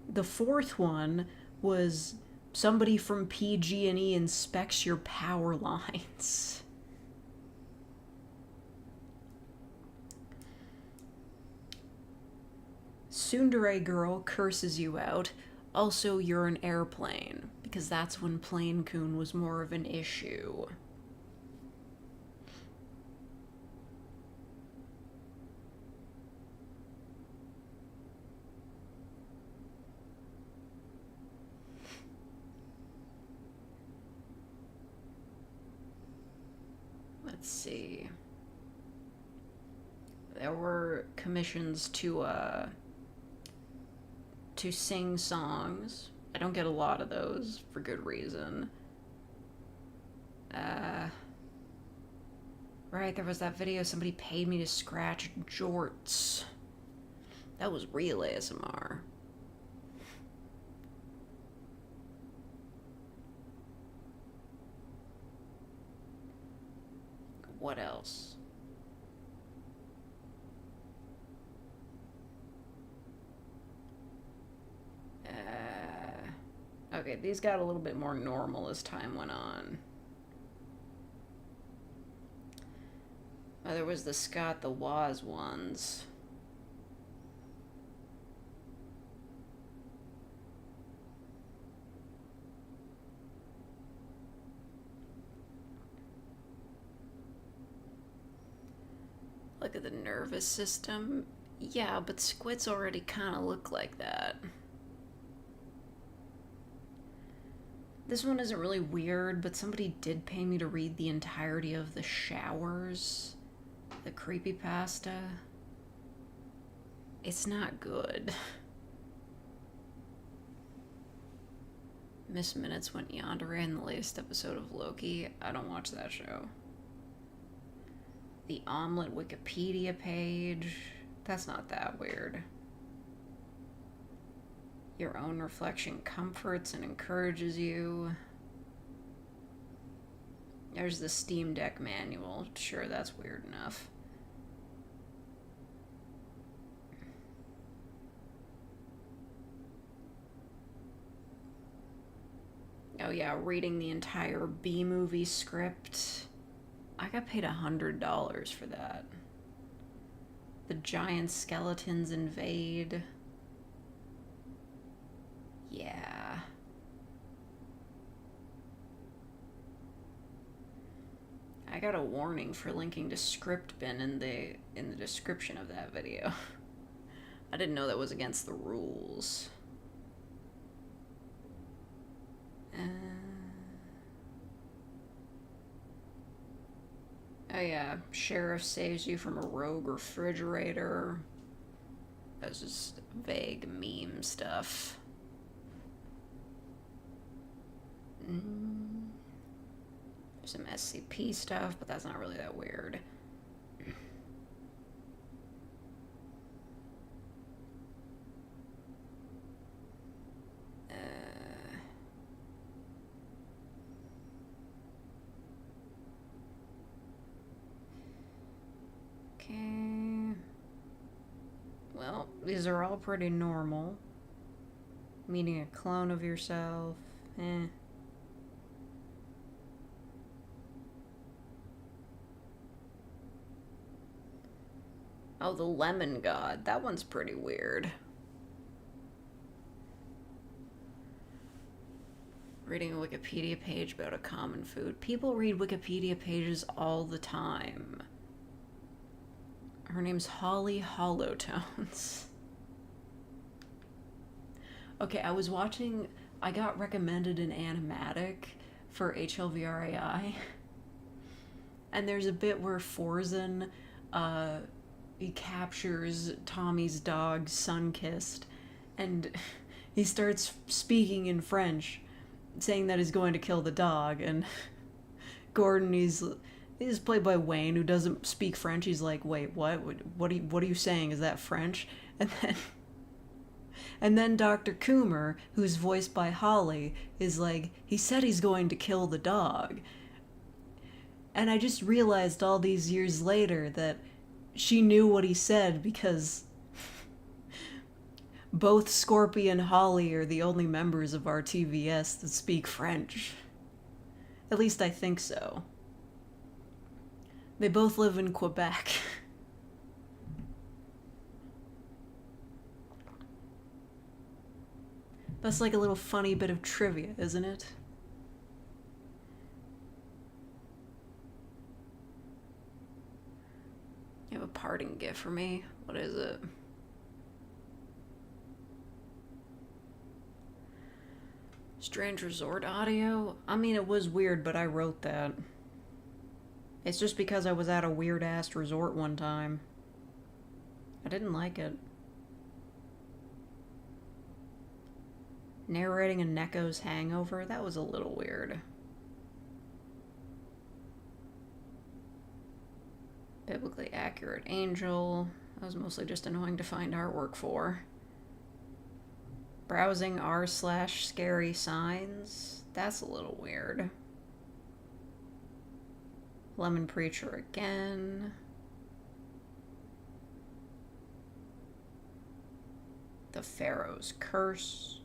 S1: The fourth one was somebody from PG&E inspects your power lines. Tsundere girl curses you out. Also, you're an airplane, because that's when Plane Coon was more of an issue. Let's see. There were for commissions to sing songs. I don't get a lot of those for good reason. Right, there was that video somebody paid me to scratch jorts. That was real ASMR. What else? Okay, these got a little bit more normal as time went on. Oh, there was the Scott the Woz ones. Look at the nervous system. Yeah, but squids already kind of look like that. This one isn't really weird, but somebody did pay me to read the entirety of The Showers, the creepypasta. It's not good. Miss Minutes went yandere in the latest episode of Loki. I don't watch that show. The Omelet Wikipedia page. That's not that weird. Your own reflection comforts and encourages you. There's the Steam Deck manual. Sure, that's weird enough. Oh yeah, reading the entire B-movie script. I got paid $100 for that. The Giant Skeletons Invade. Yeah. I got a warning for linking to script bin in the description of that video. I didn't know that was against the rules. Oh yeah, sheriff saves you from a rogue refrigerator. That's just vague meme stuff. There's some SCP stuff, but that's not really that weird. Okay. Well, these are all pretty normal. Meeting a clone of yourself. Oh, the Lemon God. That one's pretty weird. Reading a Wikipedia page about a common food. People read Wikipedia pages all the time. Her name's Holly Hollowtones. Okay, I got recommended an animatic for HLVRAI. And there's a bit where Forzen, he captures Tommy's dog, Sunkissed, and he starts speaking in French, saying that he's going to kill the dog, and Gordon, he's played by Wayne, who doesn't speak French. He's like, wait, what are you saying? Is that French? And then Dr. Coomer, who's voiced by Holly, is like, he said he's going to kill the dog. And I just realized all these years later that she knew what he said because both Scorpy and Holly are the only members of our TVS that speak French. At least I think so. They both live in Quebec. That's like a little funny bit of trivia, isn't it? You have a parting gift for me? What is it? Strange Resort audio? I mean, it was weird, but I wrote that. It's just because I was at a weird-ass resort one time. I didn't like it. Narrating a Neko's hangover, that was a little weird. Biblically accurate angel, that was mostly just annoying to find artwork for. Browsing r/scary signs, that's a little weird. Lemon Preacher again. The Pharaoh's Curse.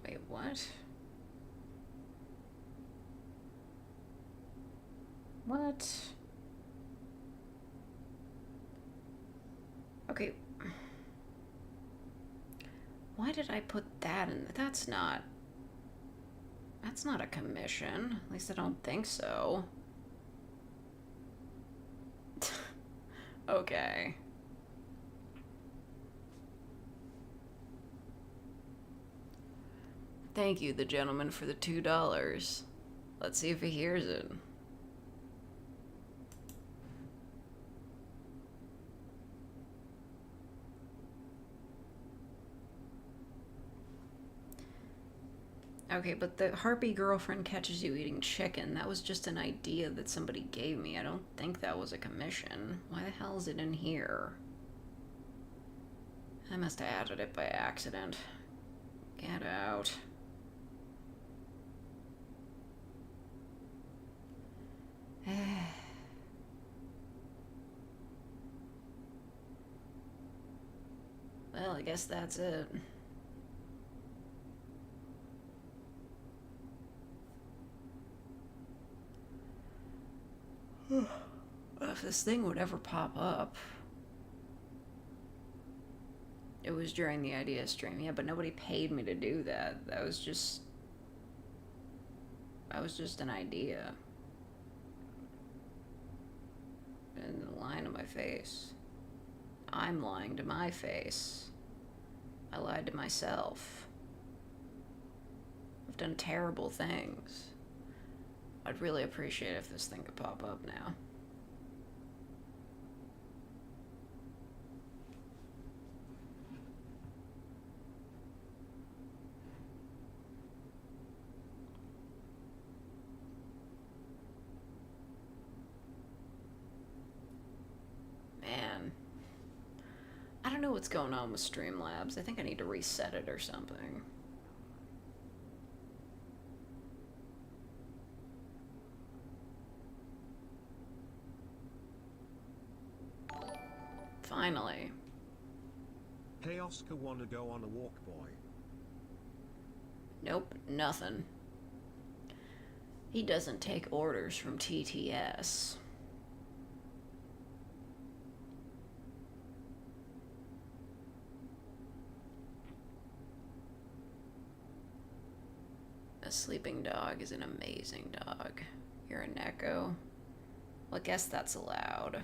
S1: Wait, what? What? Okay. Why did I put that in? That's not a commission. At least I don't think so. Okay. Thank you, the gentleman, for the $2. Let's see if he hears it. Okay, but the harpy girlfriend catches you eating chicken. That was just an idea that somebody gave me. I don't think that was a commission. Why the hell is it in here? I must have added it by accident. Get out. Well, I guess that's it. If this thing would ever pop up. It was during the idea stream, yeah, but nobody paid me to do that. That was just an idea. And lying to my face. I'm lying to my face. I lied to myself. I've done terrible things. I'd really appreciate if this thing could pop up now. Man. I don't know what's going on with Streamlabs. I think I need to reset it or something. Finally.
S2: Hey Oscar, wanna go on a walk, boy?
S1: Nope, nothing. He doesn't take orders from TTS. A sleeping dog is an amazing dog. You're a Neko. Well, I guess that's allowed.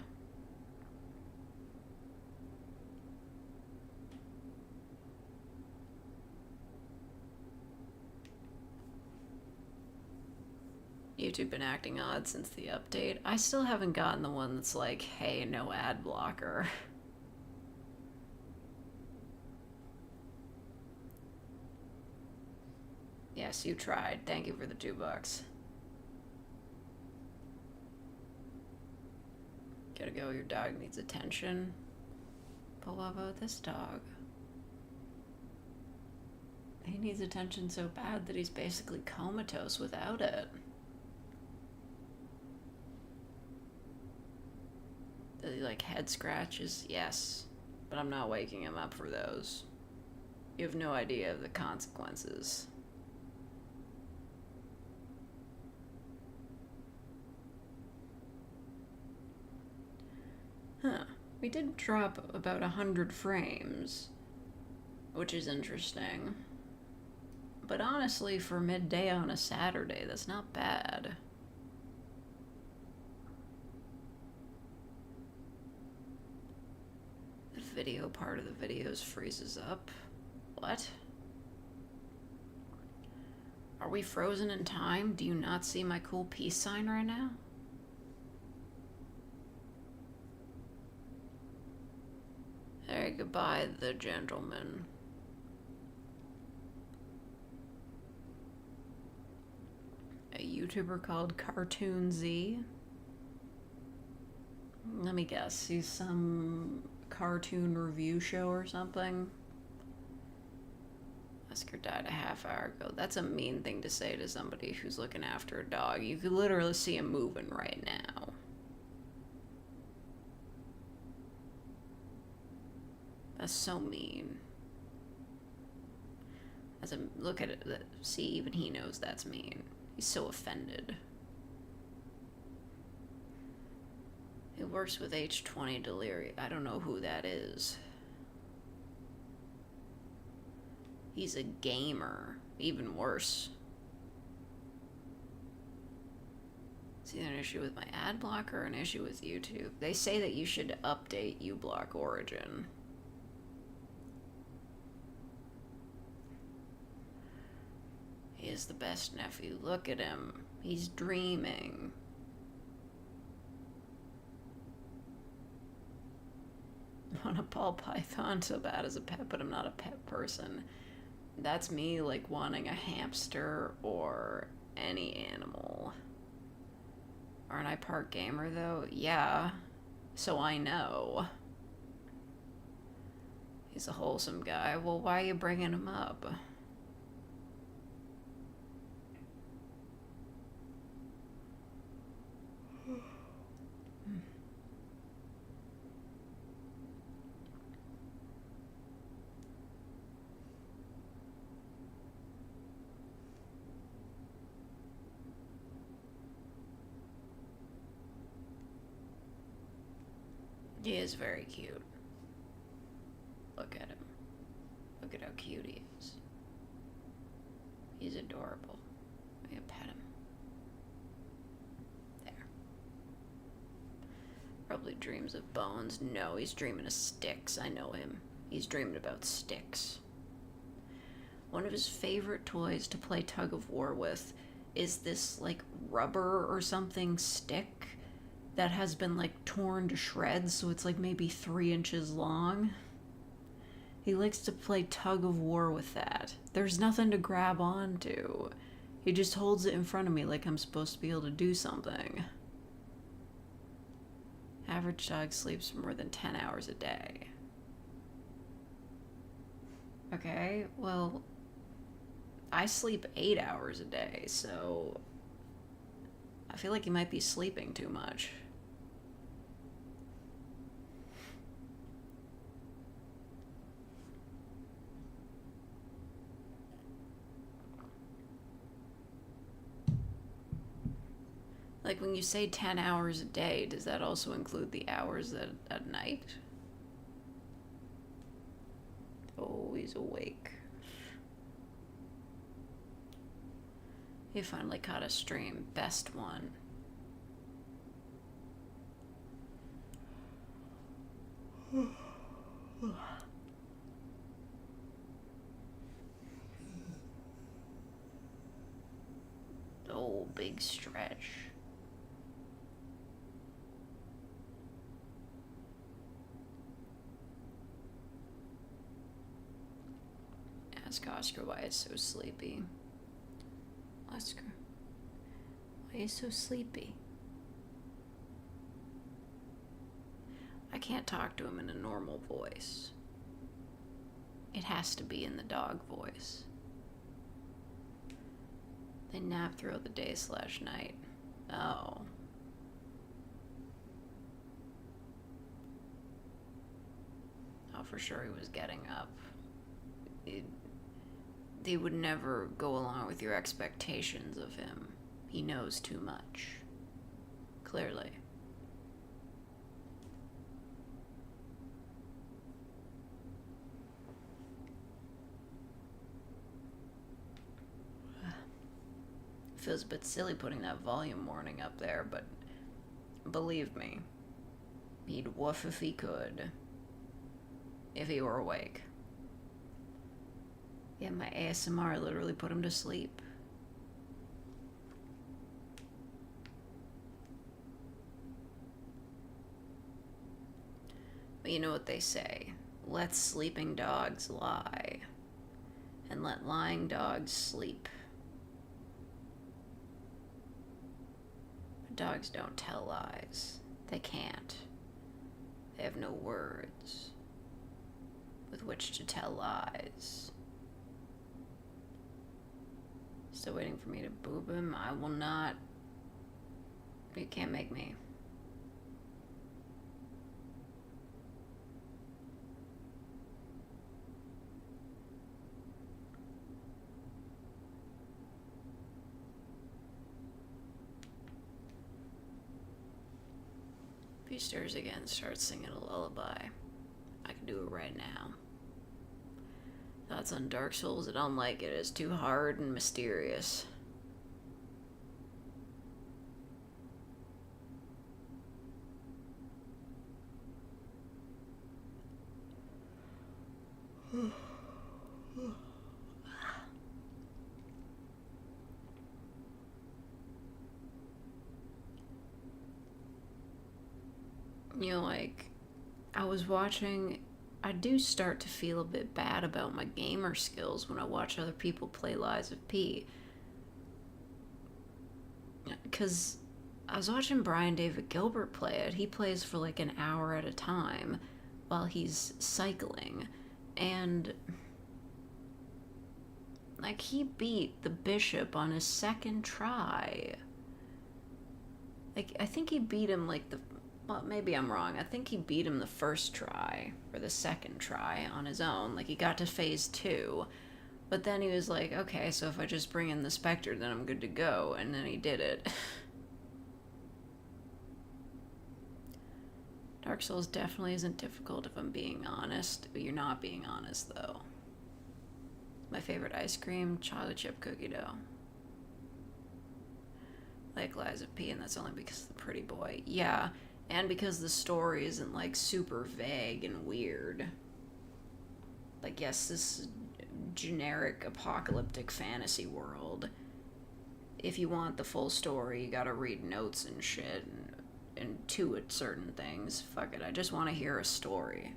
S1: YouTube been acting odd since the update. I still haven't gotten the one that's like, hey, no ad blocker. Yes, you tried. Thank you for the $2. Gotta go, your dog needs attention. But what about this dog? He needs attention so bad that he's basically comatose without it. Does he like head scratches? Yes. But I'm not waking him up for those. You have no idea of the consequences. Huh. We did drop about 100 frames, which is interesting. But honestly, for midday on a Saturday, that's not bad. The video part of the videos freezes up. What? Are we frozen in time? Do you not see my cool peace sign right now? Hey, goodbye, the gentleman. A YouTuber called Cartoon Z. Let me guess, he's some cartoon review show or something. Oscar died a half hour ago. That's a mean thing to say to somebody who's looking after a dog. You could literally see him moving right now. That's so mean. As I look at it, see, even he knows that's mean. He's so offended. He works with H20 Delirium. I don't know who that is. He's a gamer. Even worse. Is either an issue with my ad blocker or an issue with YouTube? They say that you should update uBlock Origin. He is the best nephew. Look at him. He's dreaming. I want a ball python so bad as a pet, but I'm not a pet person. That's me, like, wanting a hamster or any animal. Aren't I part gamer, though? Yeah. So I know. He's a wholesome guy. Well, why are you bringing him up? He is very cute. Look at him. Look at how cute he is. He's adorable. I'm gonna pet him. There. Probably dreams of bones. No, he's dreaming of sticks. I know him. He's dreaming about sticks. One of his favorite toys to play tug of war with is this, like, rubber or something stick that has been, like, torn to shreds, so it's like maybe 3 inches long. He likes to play tug of war with that. There's nothing to grab onto. He just holds it in front of me like I'm supposed to be able to do something. Average dog sleeps more than 10 hours a day. Okay, well, I sleep 8 hours a day, so I feel like he might be sleeping too much. Like, when you say 10 hours a day, does that also include the hours at night? Oh, he's awake. He finally caught a stream. Best one. Oh, big stretch. Ask Oscar why it's so sleepy. Oscar, why are you so sleepy? I can't talk to him in a normal voice. It has to be in the dog voice. They nap throughout the day/night. Oh. Oh, for sure he was getting up. They would never go along with your expectations of him. He knows too much. Clearly. Feels a bit silly putting that volume warning up there, but believe me, he'd woof if he could. If he were awake. Yeah, my ASMR literally put him to sleep. You know what they say. Let sleeping dogs lie, and let lying dogs sleep. But dogs don't tell lies. They can't. They have no words with which to tell lies. Still waiting for me to boob him? I will not. You can't make me. If he stirs again, start singing a lullaby. I can do it right now. Thoughts on Dark Souls? I don't like it. It's too hard and mysterious. You know, like, I was watching, I do start to feel a bit bad about my gamer skills when I watch other people play Lies of P. Because I was watching Brian David Gilbert play it. He plays for like an hour at a time while he's cycling. And, like, he beat the bishop on his second try. Like, I think he beat him like well, maybe I'm wrong. I think he beat him the first try, or the second try on his own. Like, he got to phase 2. But then he was like, okay, so if I just bring in the Spectre, then I'm good to go. And then he did it. Dark Souls definitely isn't difficult if I'm being honest. But you're not being honest, though. My favorite ice cream, chocolate chip cookie dough. Like Lies of P, and that's only because of the pretty boy. Yeah. And because the story isn't, like, super vague and weird. Like, yes, this generic apocalyptic fantasy world. If you want the full story, you gotta read notes and shit and intuit certain things. Fuck it, I just want to hear a story.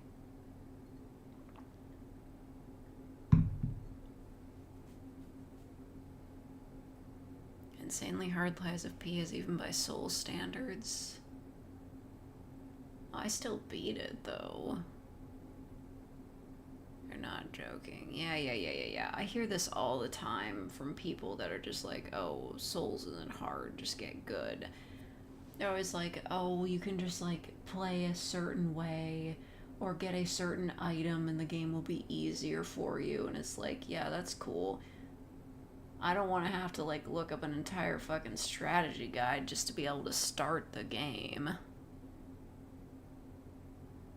S1: Insanely hard Lies of P is even by soul standards. I still beat it, though. You're not joking. Yeah. I hear this all the time from people that are just like, oh, Souls isn't hard, just get good. They're always like, oh, you can just, like, play a certain way or get a certain item and the game will be easier for you. And it's like, yeah, that's cool. I don't want to have to, like, look up an entire fucking strategy guide just to be able to start the game.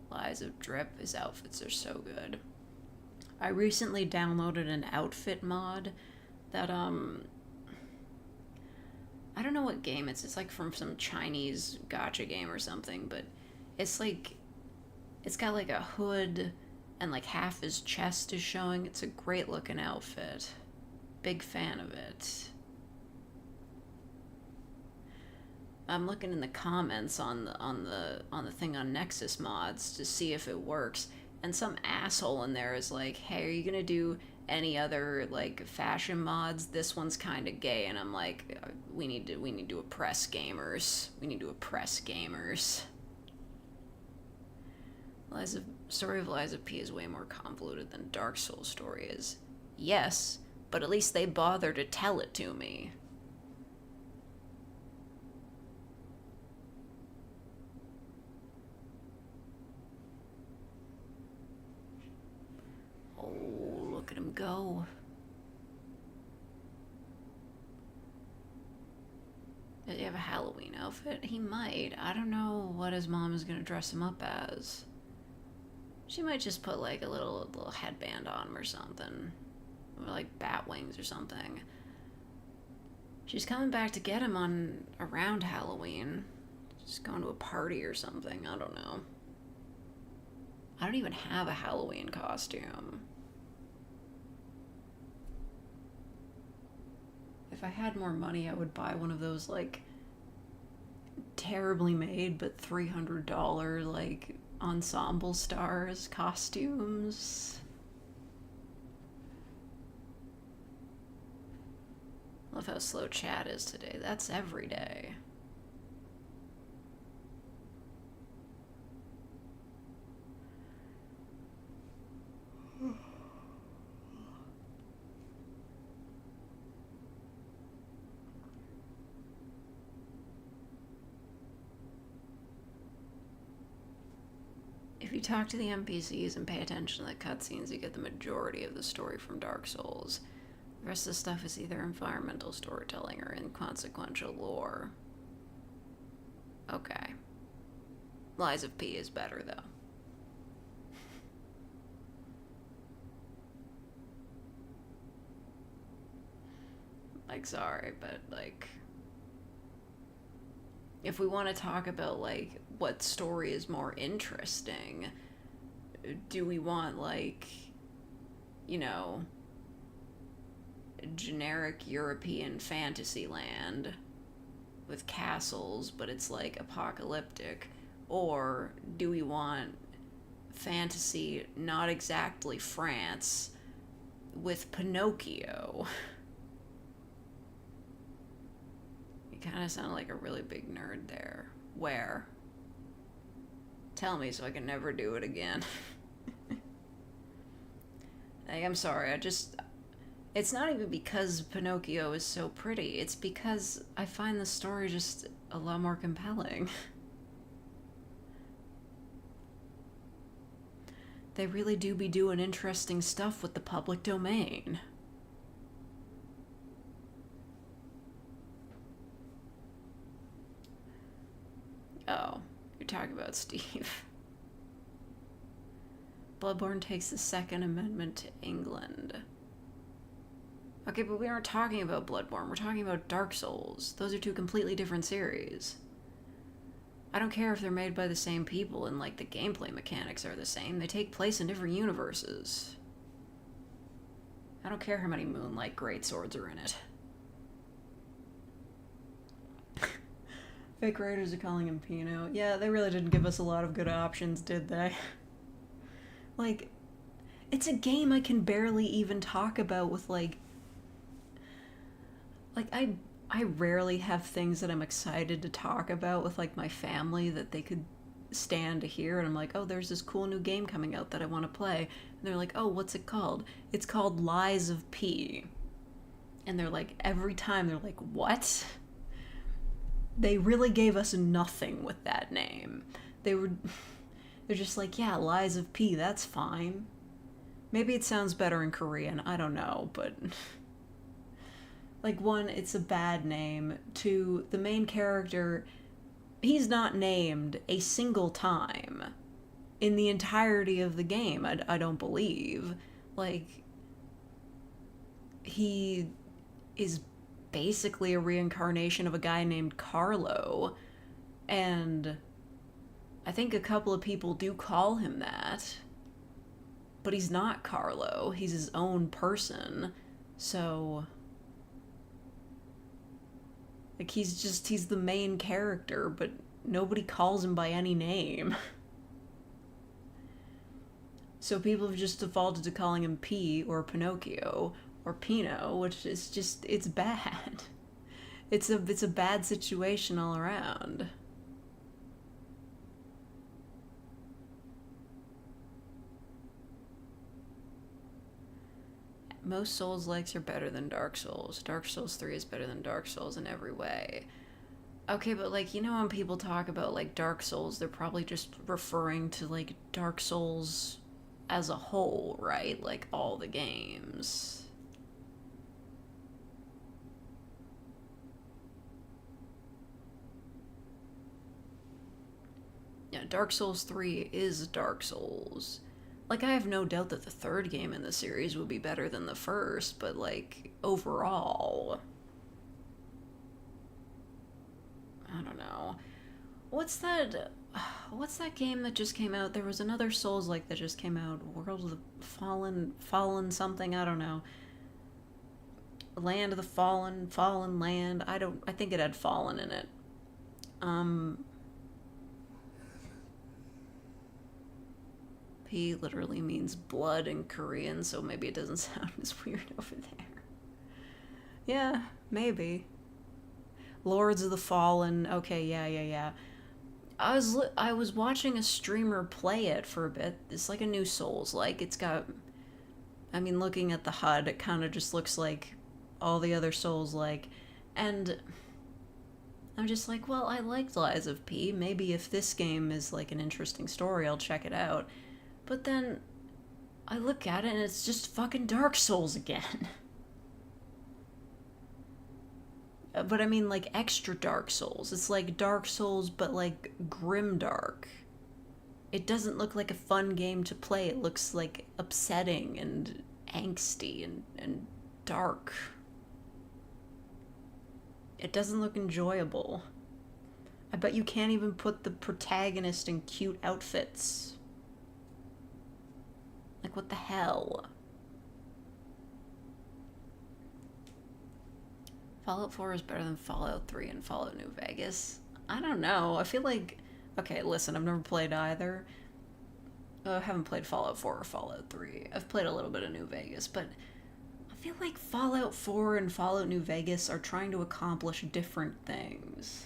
S1: Lies of Drip, his outfits are so good. I recently downloaded an outfit mod that, I don't know what game it's like from some Chinese gacha game or something, but it's like, it's got like a hood and like half his chest is showing. It's a great looking outfit. Big fan of it. I'm looking in the comments on the thing on Nexus Mods to see if it works, and some asshole in there is like, "Hey, are you gonna do any other like fashion mods? This one's kind of gay." And I'm like, "We need to oppress gamers. We need to oppress gamers." Story of Lies of P is way more convoluted than Dark Souls story is. Yes, but at least they bother to tell it to me. Oh, look at him go. Does he have a Halloween outfit? He might. I don't know what his mom is going to dress him up as. She might just put like a little headband on him or something. Or like bat wings or something. She's coming back to get him around Halloween. Just going to a party or something. I don't know. I don't even have a Halloween costume. If I had more money, I would buy one of those, like, terribly made but $300, like, ensemble stars, costumes. Love how slow chat is today. That's every day. If you talk to the NPCs and pay attention to the cutscenes, you get the majority of the story from Dark Souls. The rest of the stuff is either environmental storytelling or inconsequential lore. Okay. Lies of P is better, though. Like, sorry, but, like... if we want to talk about, like, what story is more interesting, do we want, like, you know, generic European fantasy land with castles, but it's, like, apocalyptic? Or do we want fantasy, not exactly France, with Pinocchio? You kind of sound like a really big nerd there. Where? Tell me so I can never do it again. Like, I'm sorry, it's not even because Pinocchio is so pretty. It's because I find the story just a lot more compelling. They really do be doing interesting stuff with the public domain. Oh, you're talking about Steve. Bloodborne takes the Second Amendment to England. Okay, but we aren't talking about Bloodborne. We're talking about Dark Souls. Those are two completely different series. I don't care if they're made by the same people and, like, the gameplay mechanics are the same. They take place in different universes. I don't care how many Moonlight Greatswords are in it. Fake writers are calling him Pino. Yeah, they really didn't give us a lot of good options, did they? Like, it's a game I can barely even talk about with, like, I rarely have things that I'm excited to talk about with, like, my family that they could stand to hear, and I'm like, oh, there's this cool new game coming out that I want to play. And they're like, oh, what's it called? It's called Lies of P. And they're like, every time they're like, what? They really gave us nothing with that name. They're just like, yeah, Lies of P, that's fine. Maybe it sounds better in Korean, I don't know, but... like, one, it's a bad name. Two, the main character, he's not named a single time in the entirety of the game, I don't believe. Like, he is basically a reincarnation of a guy named Carlo, and I think a couple of people do call him that, but he's not Carlo, he's his own person, so... like, he's the main character, but nobody calls him by any name. So people have just defaulted to calling him P or Pinocchio or Pino, which is just, it's bad. It's a bad situation all around. Most Souls-likes are better than Dark Souls. Dark Souls 3 is better than Dark Souls in every way. Okay, but, like, you know when people talk about, like, Dark Souls, they're probably just referring to, like, Dark Souls as a whole, right? Like, all the games. Yeah, Dark Souls 3 is Dark Souls. Like, I have no doubt that the third game in the series would be better than the first, but, like, overall... I don't know. What's that game that just came out? There was another Souls-like that just came out. World of the Fallen something, I don't know. Land of the Fallen Land. I think it had Fallen in it. P literally means blood in Korean, so maybe it doesn't sound as weird over there. Yeah, maybe. Lords of the Fallen. Okay, yeah. I was watching a streamer play it for a bit. It's like a new Souls. Like it's got. I mean, looking at the HUD, it kind of just looks like all the other Souls. Like, and I'm just like, well, I liked Lies of P. Maybe if this game is like an interesting story, I'll check it out. But then I look at it and it's just fucking Dark Souls again. But I mean, like, extra Dark Souls. It's like Dark Souls, but like grimdark. It doesn't look like a fun game to play. It looks like upsetting and angsty and dark. It doesn't look enjoyable. I bet you can't even put the protagonist in cute outfits. Like, what the hell? Fallout 4 is better than Fallout 3 and Fallout New Vegas. I don't know. I feel like... Okay, listen, I've never played either. I haven't played Fallout 4 or Fallout 3. I've played a little bit of New Vegas, but I feel like Fallout 4 and Fallout New Vegas are trying to accomplish different things.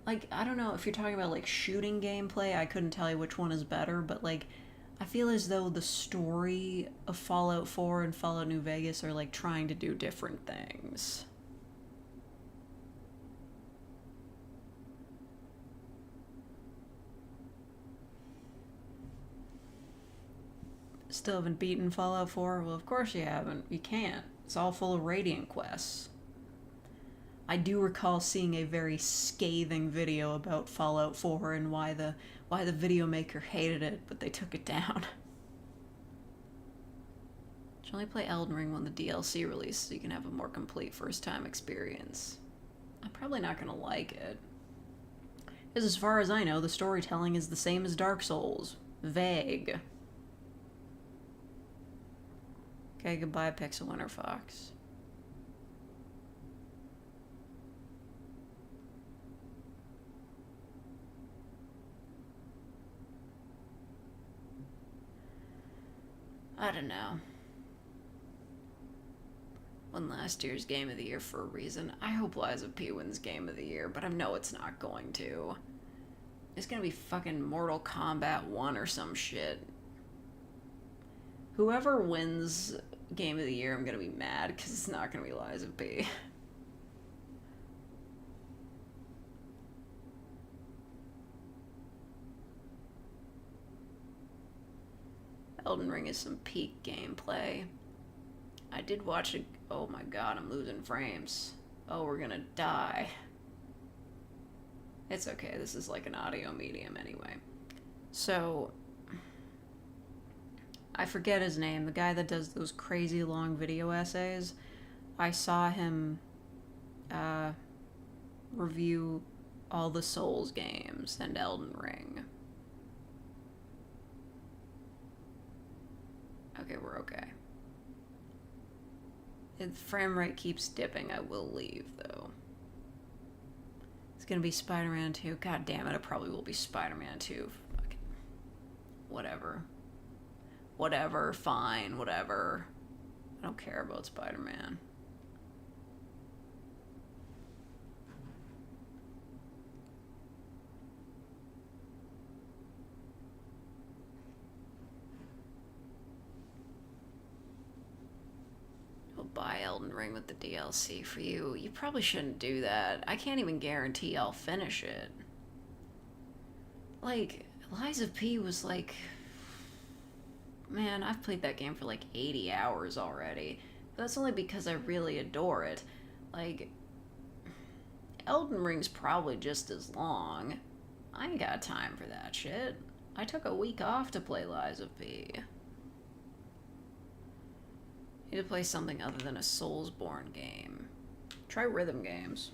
S1: Like, I don't know if you're talking about, like, shooting gameplay, I couldn't tell you which one is better, but, like, I feel as though the story of Fallout 4 and Fallout New Vegas are, like, trying to do different things. Still haven't beaten Fallout 4? Well, of course you haven't. You can't. It's all full of Radiant quests. I do recall seeing a very scathing video about Fallout 4 and why the video maker hated it, but they took it down. Should only play Elden Ring when the DLC releases so you can have a more complete first-time experience. I'm probably not gonna like it. Because as far as I know, the storytelling is the same as Dark Souls. Vague. Okay, goodbye, Pixel Winter Fox. I don't know. Won last year's Game of the Year for a reason. I hope Lies of P wins Game of the Year, but I know it's not going to. It's gonna be fucking Mortal Kombat 1 or some shit. Whoever wins Game of the Year, I'm gonna be mad, because it's not gonna be Lies of P. Elden Ring is some peak gameplay. I did watch it. Oh my god, I'm losing frames. Oh, we're gonna die. It's okay, this is like an audio medium anyway. So, I forget his name, the guy that does those crazy long video essays. I saw him review all the Souls games and Elden Ring. Okay, we're okay. If the frame rate keeps dipping, I will leave, though. It's gonna be Spider-Man 2. God damn it, it probably will be Spider-Man 2. Fucking whatever. Whatever, fine, whatever. I don't care about Spider-Man. Buy Elden Ring with the DLC for you. You probably shouldn't do that. I can't even guarantee I'll finish it. Like, Lies of P was like... Man, I've played that game for like 80 hours already. But that's only because I really adore it. Like, Elden Ring's probably just as long. I ain't got time for that shit. I took a week off to play Lies of P. Need to play something other than a Soulsborne game. Try rhythm games.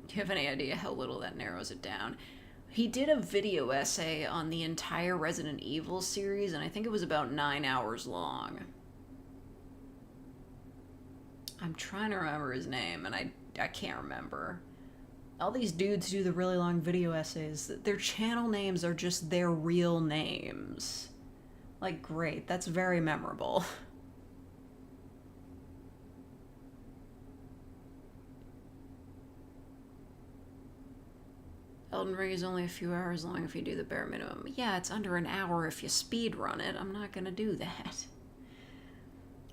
S1: Do you have any idea how little that narrows it down? He did a video essay on the entire Resident Evil series, and I think it was about 9 hours long. I'm trying to remember his name, and I can't remember. All these dudes do the really long video essays. Their channel names are just their real names. Like, great. That's very memorable. Elden Ring is only a few hours long if you do the bare minimum. Yeah, it's under an hour if you speed run it. I'm not gonna do that.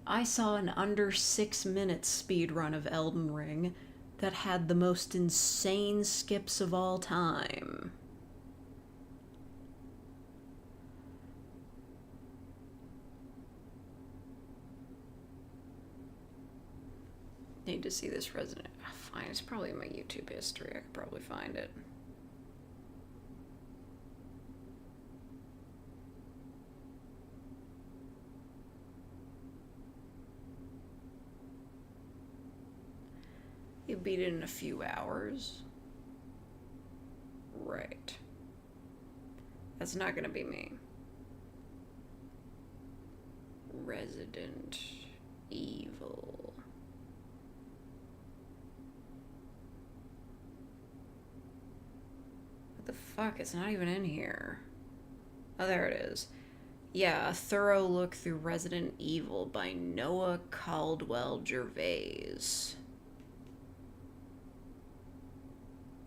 S1: I saw an under 6 minute speed run of Elden Ring that had the most insane skips of all time. Need to see this Resident... Fine, it's probably in my YouTube history. I could probably find it. You beat it in a few hours? Right. That's not gonna be me. Resident Evil. What the fuck? It's not even in here. Oh, there it is. Yeah, a thorough look through Resident Evil by Noah Caldwell Gervais.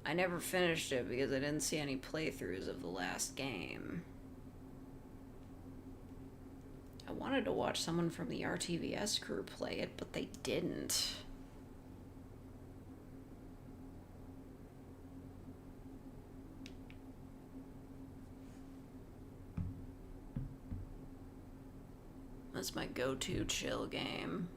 S1: I never finished it because I didn't see any playthroughs of the last game. I wanted to watch someone from the RTVS crew play it, but they didn't. That's my go-to chill game.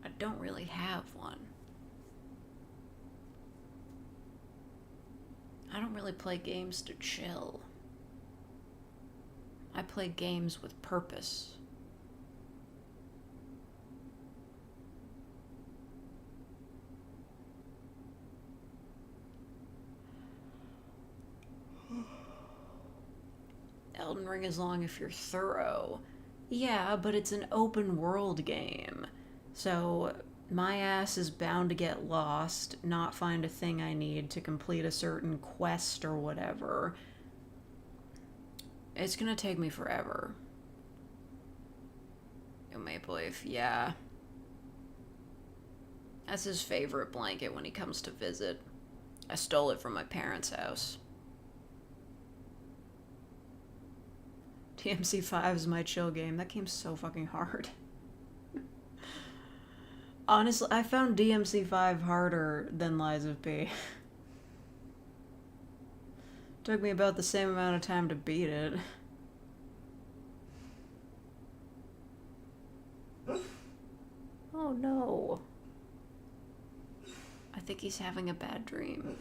S1: I don't really have one. I don't really play games to chill. I play games with purpose. Elden Ring is long if you're thorough. Yeah, but it's an open world game. So my ass is bound to get lost, not find a thing I need to complete a certain quest or whatever. It's gonna take me forever. Oh, Maple Leaf, yeah. That's his favorite blanket when he comes to visit. I stole it from my parents' house. DMC5 is my chill game. That game's so fucking hard. Honestly, I found DMC5 harder than Lies of P. Took me about the same amount of time to beat it. Oh no. I think he's having a bad dream.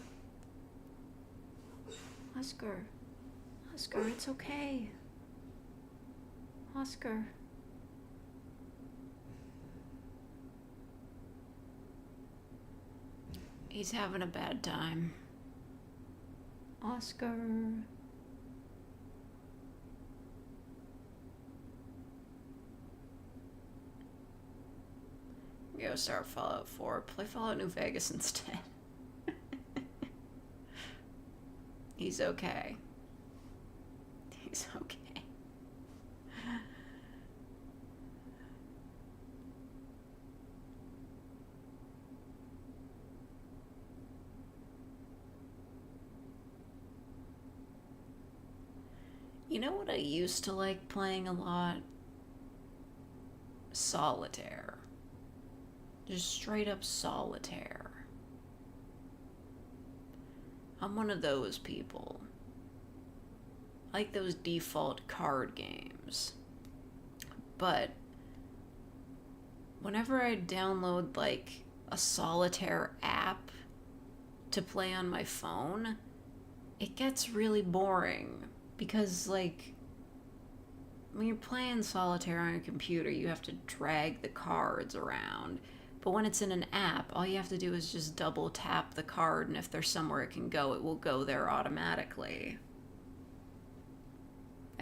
S1: Oscar. Oscar, it's okay. Oscar. He's having a bad time. Oscar. Go start Fallout 4. Play Fallout New Vegas instead. He's okay. He's okay. You know what I used to like playing a lot? Solitaire. Just straight up solitaire. I'm one of those people. I like those default card games. But whenever I download like a solitaire app to play on my phone, it gets really boring. Because, like, when you're playing solitaire on your computer, you have to drag the cards around. But when it's in an app, all you have to do is just double tap the card, and if there's somewhere it can go, it will go there automatically.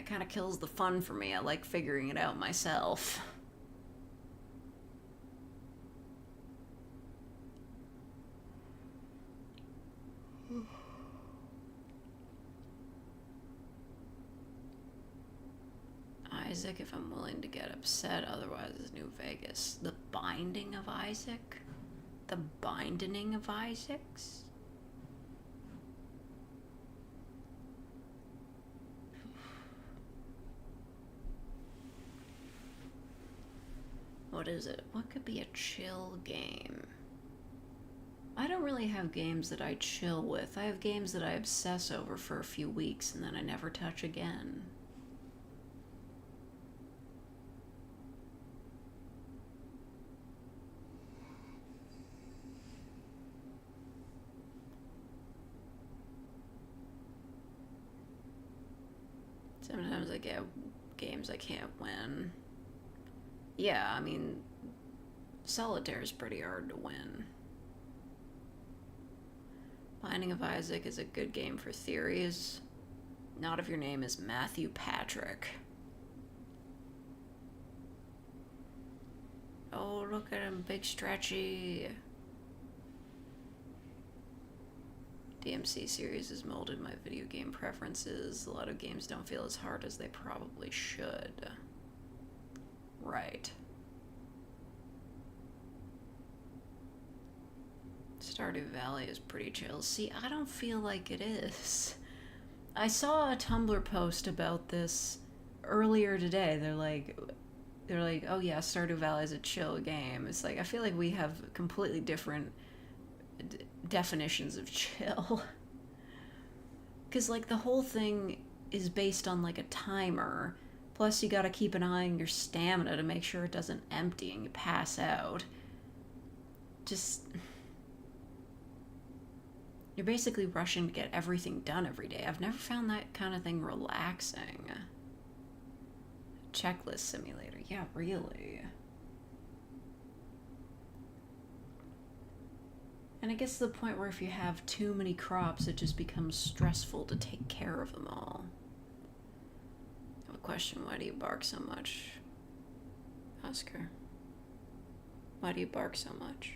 S1: That kind of kills the fun for me. I like figuring it out myself. Isaac, if I'm willing to get upset, otherwise it's New Vegas. The Binding of Isaac? The Binding of Isaacs? What is it? What could be a chill game? I don't really have games that I chill with. I have games that I obsess over for a few weeks and then I never touch again. Sometimes I get games I can't win. Yeah, I mean, Solitaire is pretty hard to win. Binding of Isaac is a good game for theories. Not if your name is Matthew Patrick. Oh, look at him, big stretchy. DMC series has molded my video game preferences. A lot of games don't feel as hard as they probably should. Right. Stardew Valley is pretty chill. See, I don't feel like it is. I saw a Tumblr post about this earlier today. They're like, oh yeah, Stardew Valley is a chill game. It's like, I feel like we have completely different definitions of chill. Because, like, the whole thing is based on, like, a timer. Plus, you gotta keep an eye on your stamina to make sure it doesn't empty and you pass out. Just... You're basically rushing to get everything done every day. I've never found that kind of thing relaxing. Checklist simulator. Yeah, really. And it gets to the point where if you have too many crops, it just becomes stressful to take care of them all. I have a question. Why do you bark so much? Oscar. Why do you bark so much?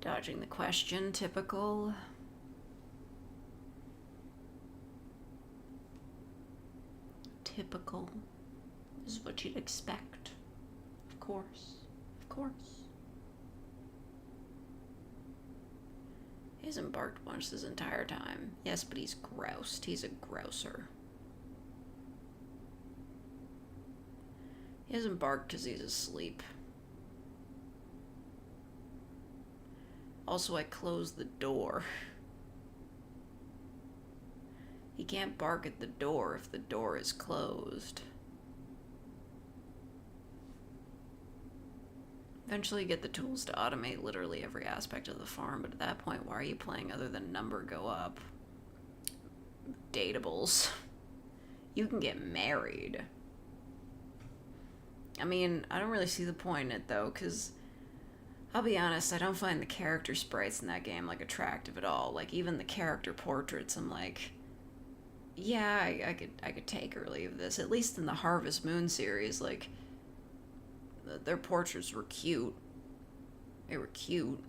S1: Dodging the question, typical. Typical is what you'd expect. Of course. Of course. He hasn't barked once this entire time. Yes, but he's groused. He's a grouser. He hasn't barked because he's asleep. Also, I closed the door. He can't bark at the door if the door is closed. Eventually get the tools to automate literally every aspect of the farm, but at that point, why are you playing other than number go up? Datables. You can get married. I mean, I don't really see the point in it, though, because I'll be honest, I don't find the character sprites in that game, like, attractive at all. Like, even the character portraits, I'm like, yeah, I could take or leave this. At least in the Harvest Moon series, like, their portraits were cute. They were cute.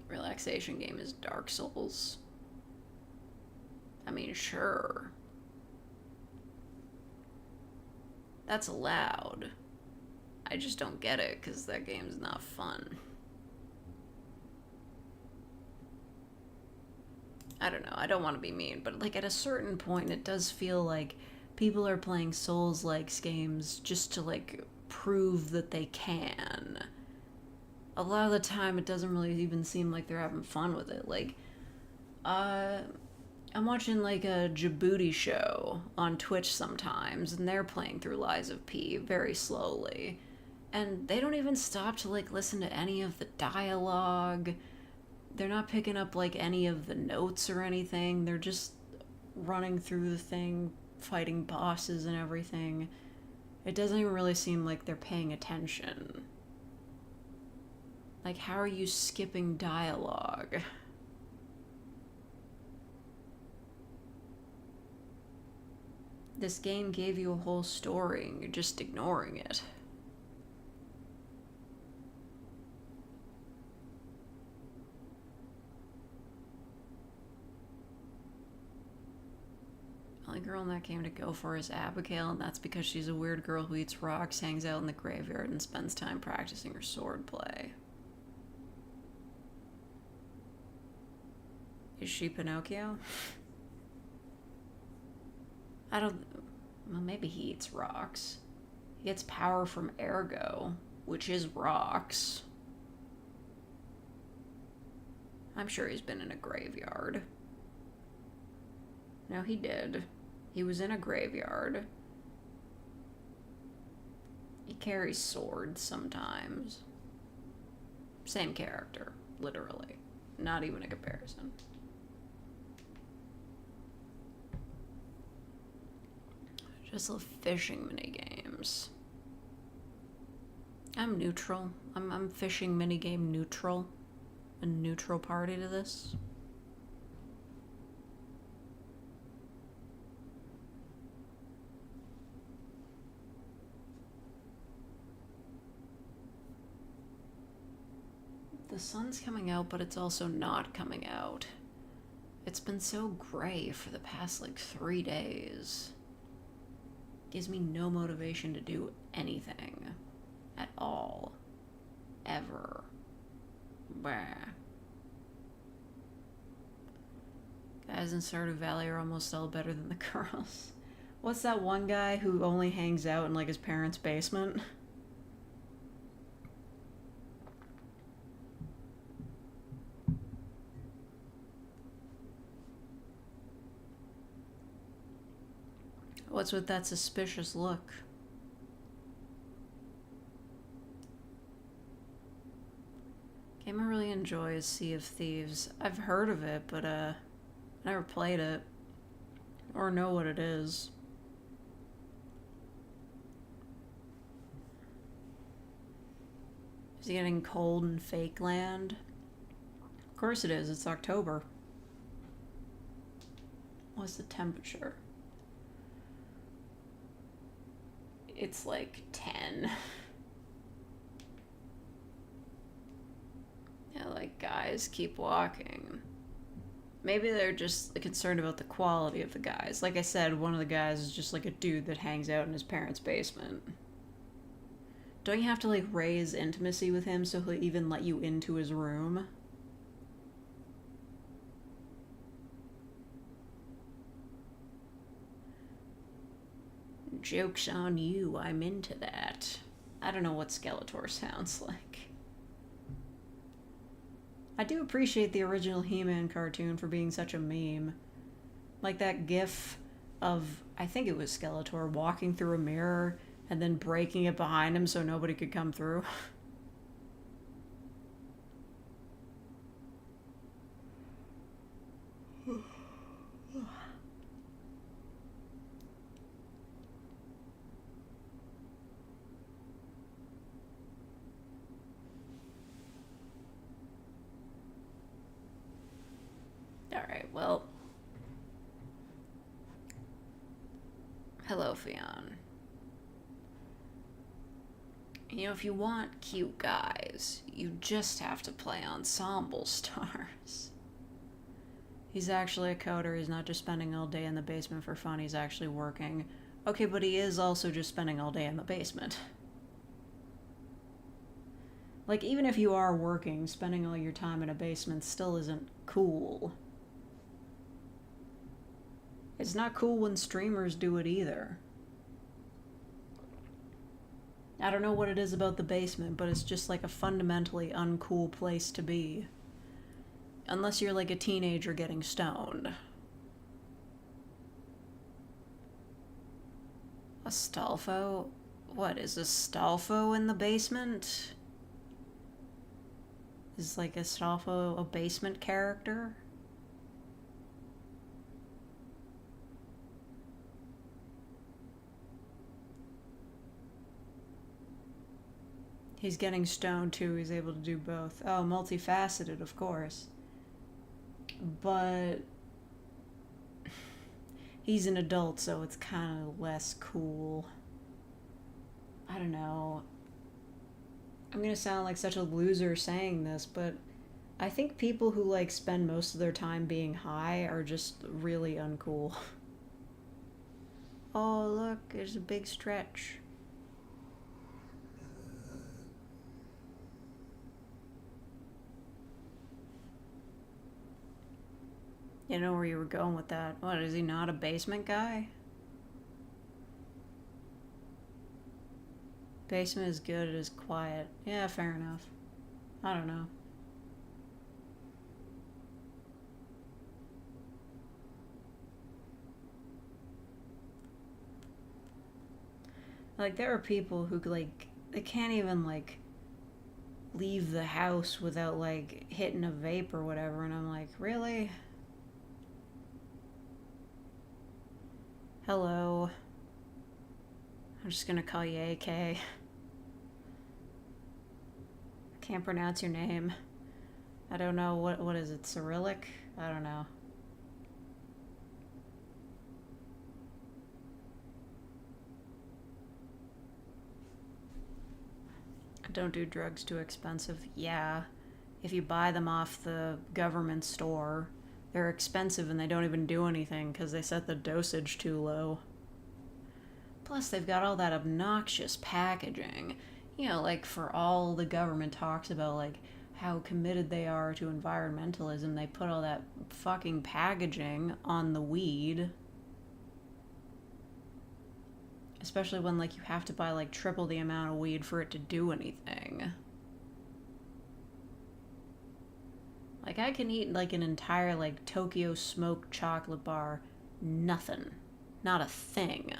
S1: Relaxation game is Dark Souls. I mean, sure. That's allowed. I just don't get it, because that game's not fun. I don't know, I don't want to be mean, but like at a certain point it does feel like people are playing Souls-like games just to like prove that they can. A lot of the time it doesn't really even seem like they're having fun with it. Like, I'm watching like a Djibouti show on Twitch sometimes, and they're playing through Lies of P very slowly. And they don't even stop to like listen to any of the dialogue. They're not picking up like any of the notes or anything. They're just running through the thing, fighting bosses and everything. It doesn't even really seem like they're paying attention. Like, how are you skipping dialogue? This game gave you a whole story and you're just ignoring it. The only girl in that game to go for is Abigail, and that's because she's a weird girl who eats rocks, hangs out in the graveyard, and spends time practicing her swordplay. Is she Pinocchio? I don't... Well, maybe he eats rocks. He gets power from ergo, which is rocks. I'm sure he's been in a graveyard. No, he did. He was in a graveyard. He carries swords sometimes. Same character, literally. Not even a comparison. Just love fishing minigames. I'm neutral. I'm fishing minigame neutral. A neutral party to this. The sun's coming out, but it's also not coming out. It's been so gray for the past, like, 3 days. Gives me no motivation to do anything. At all. Ever. Bah. Guys in Stardew Valley are almost all better than the girls. What's that one guy who only hangs out in, like, his parents' basement? What's with that suspicious look? Game I really enjoy is Sea of Thieves. I've heard of it, but never played it. Or know what it is. Is it getting cold in fake land? Of course it is, it's October. What's the temperature? It's like 10. Yeah, like, guys, keep walking. Maybe they're just concerned about the quality of the guys. Like I said, one of the guys is just like a dude that hangs out in his parents' basement. Don't you have to, like, raise intimacy with him so he'll even let you into his room? Joke's on you, I'm into that. I don't know what Skeletor sounds like. I do appreciate the original He-Man cartoon for being such a meme. Like that gif of, I think it was Skeletor, walking through a mirror and then breaking it behind him so nobody could come through. Alright, well. Hello, Fionn. You know, if you want cute guys, you just have to play Ensemble Stars. He's actually a coder, he's not just spending all day in the basement for fun, he's actually working. Okay, but he is also just spending all day in the basement. Like, even if you are working, spending all your time in a basement still isn't cool. It's not cool when streamers do it either. I don't know what it is about the basement, but it's just like a fundamentally uncool place to be. Unless you're like a teenager getting stoned. Astolfo? What, is Astolfo in the basement? Is like Astolfo a basement character? He's getting stoned too. He's able to do both. Oh, multifaceted, of course. But he's an adult, so it's kind of less cool. I don't know. I'm gonna sound like such a loser saying this, but I think people who like spend most of their time being high are just really uncool. Oh, look, there's a big stretch. You know where you were going with that. What, is he not a basement guy? Basement is good, it is quiet. Yeah, fair enough. I don't know. Like, there are people who, like, they can't even, like, leave the house without, like, hitting a vape or whatever, and I'm like, really? Hello. I'm just gonna call you AK. I can't pronounce your name. I don't know, what is it, Cyrillic? I don't know. Don't do drugs too expensive. Yeah. If you buy them off the government store, they're expensive and they don't even do anything because they set the dosage too low. Plus, they've got all that obnoxious packaging. You know, like, for all the government talks about, like, how committed they are to environmentalism, they put all that fucking packaging on the weed. Especially when, like, you have to buy, like, triple the amount of weed for it to do anything. Like, I can eat, like, an entire, like, Tokyo smoked chocolate bar. Nothing. Not a thing.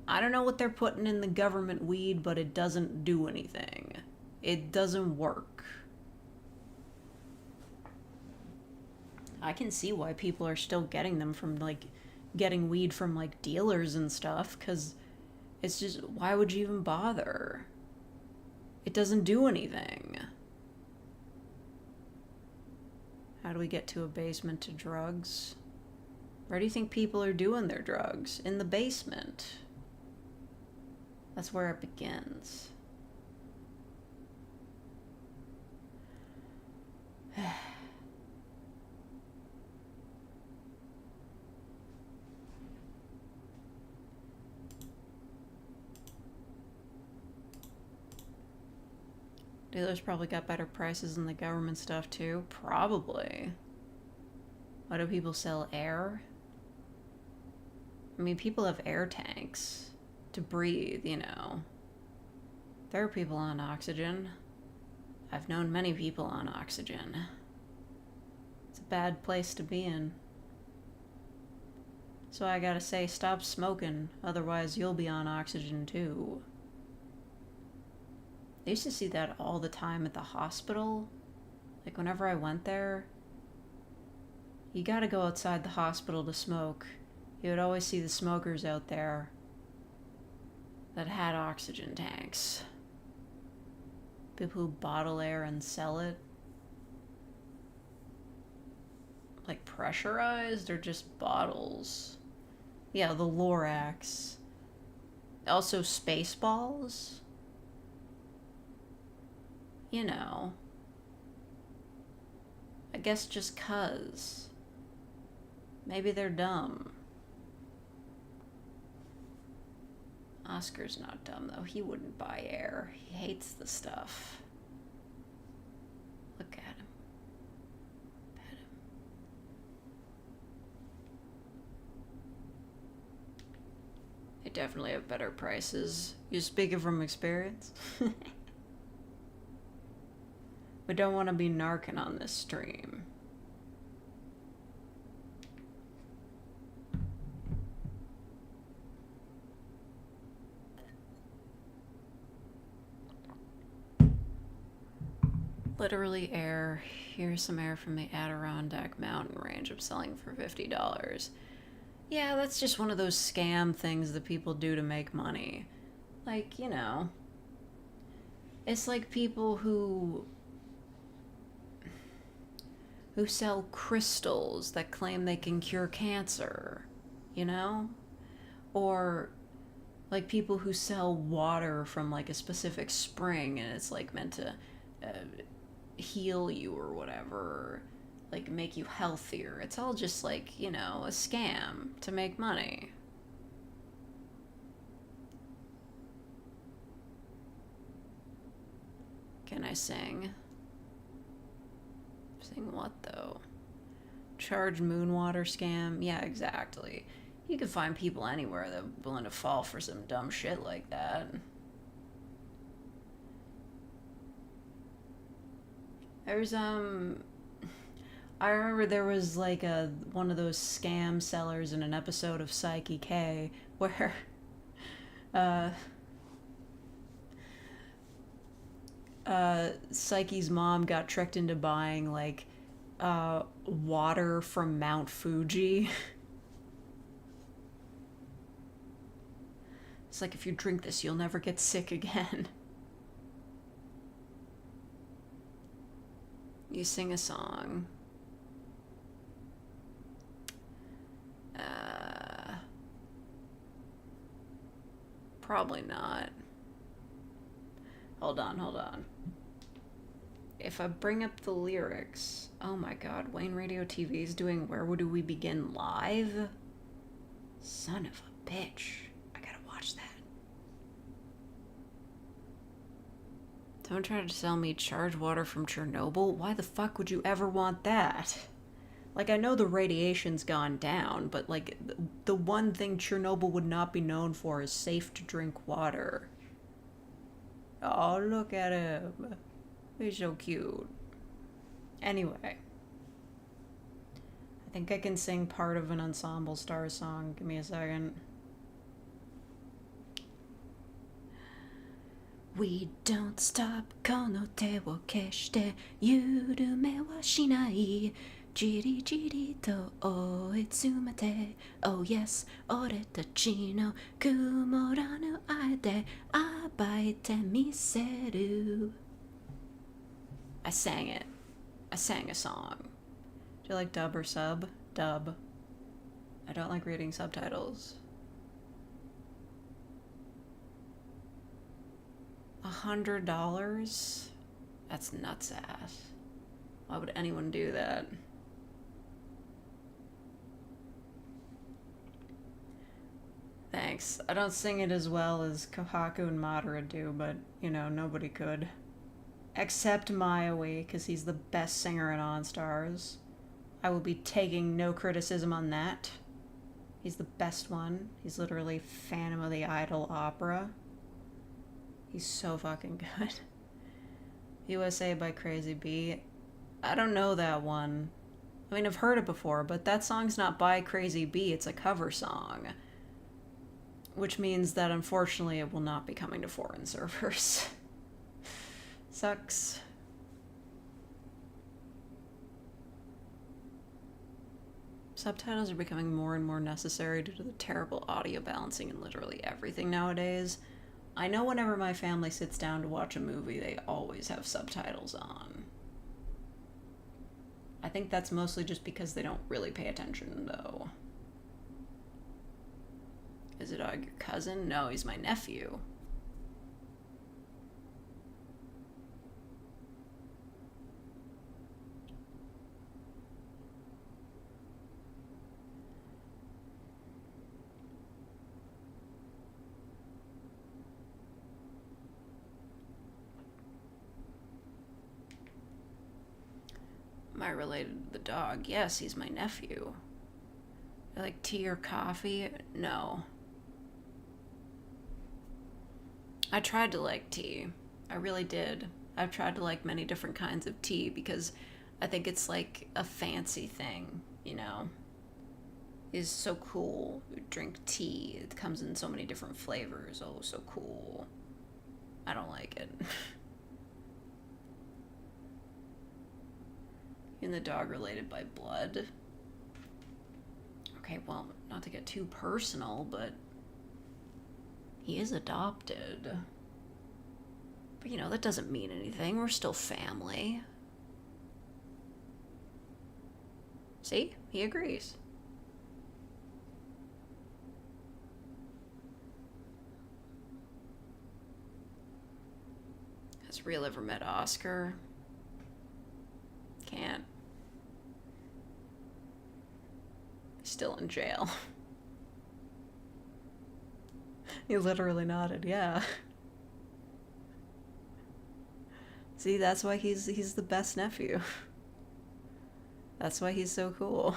S1: I don't know what they're putting in the government weed, but it doesn't do anything. It doesn't work. I can see why people are still getting them from, like, getting weed from, like, dealers and stuff, because it's just, why would you even bother? It doesn't do anything. How do we get to a basement to drugs? Where do you think people are doing their drugs? In the basement. That's where it begins. Dealers probably got better prices than the government stuff too. Probably. Why do people sell air? I mean, people have air tanks to breathe, you know. There are people on oxygen. I've known many people on oxygen. It's a bad place to be in. So I gotta say, stop smoking, otherwise you'll be on oxygen too. I used to see that all the time at the hospital. Like, whenever I went there, you gotta go outside the hospital to smoke. You would always see the smokers out there that had oxygen tanks. People who bottle air and sell it. Like, pressurized or just bottles? Yeah, the Lorax. Also, Spaceballs. You know. I guess just 'cause. Maybe they're dumb. Oscar's not dumb, though. He wouldn't buy air. He hates the stuff. Look at him. Pet him. They definitely have better prices. You speaking from experience? We don't want to be narking on this stream. Literally air. Here's some air from the Adirondack mountain range I'm selling for $50. Yeah, that's just one of those scam things that people do to make money. Like, you know, It's like people who sell crystals that claim they can cure cancer, you know? Or like people who sell water from like a specific spring and it's like meant to uh, heal you or whatever, or like make you healthier. It's all just like, you know, a scam to make money. Can I sing? Sing what though? Charge moon water scam? Yeah, exactly. You can find people anywhere that are willing to fall for some dumb shit like that. There's I remember there was like a one of those scam sellers in an episode of Psyche K where uh Psyche's mom got tricked into buying like water from Mount Fuji. It's like if you drink this, you'll never get sick again. You sing a song. Probably not. Hold on. If I bring up the lyrics, oh my god, Wayne Radio TV is doing Where Would We Begin live? Son of a bitch. I gotta watch that. Don't try to sell me charged water from Chernobyl. Why the fuck would you ever want that? Like, I know the radiation's gone down, but like, the one thing Chernobyl would not be known for is safe to drink water. Oh, look at him. He's so cute. Anyway. I think I can sing part of an Ensemble Stars song. Give me a second. We don't stop この手を消して緩めはしないじりじりと追い詰めて Oh yes 俺たちの曇らぬ愛で暴いてみせる I sang it. I sang a song. Do you like dub or sub? Dub. I don't like reading subtitles. $100? That's nuts ass. Why would anyone do that? Thanks. I don't sing it as well as Kohaku and Madara do, but, you know, nobody could. Except Maui, because he's the best singer in On Stars. I will be taking no criticism on that. He's the best one. He's literally Phantom of the Idol opera. He's so fucking good. USA by Crazy B. I don't know that one. I mean, I've heard it before, but that song's not by Crazy B, it's a cover song. Which means that unfortunately it will not be coming to foreign servers. Sucks. Subtitles are becoming more and more necessary due to the terrible audio balancing in literally everything nowadays. I know whenever my family sits down to watch a movie, they always have subtitles on. I think that's mostly just because they don't really pay attention, though. Is it your cousin? No, he's my nephew. Am I related to the dog? Yes, he's my nephew. I like tea or coffee? No. I tried to like tea. I really did. I've tried to like many different kinds of tea because I think it's like a fancy thing, you know? It's so cool. You drink tea. It comes in so many different flavors. Oh, so cool. I don't like it. And the dog related by blood. Okay, well, not to get too personal, but he is adopted. But, that doesn't mean anything. We're still family. See? He agrees. Has Real ever met Oscar? Can't. Still in jail. He literally nodded, yeah. See, that's why he's the best nephew. That's why he's so cool.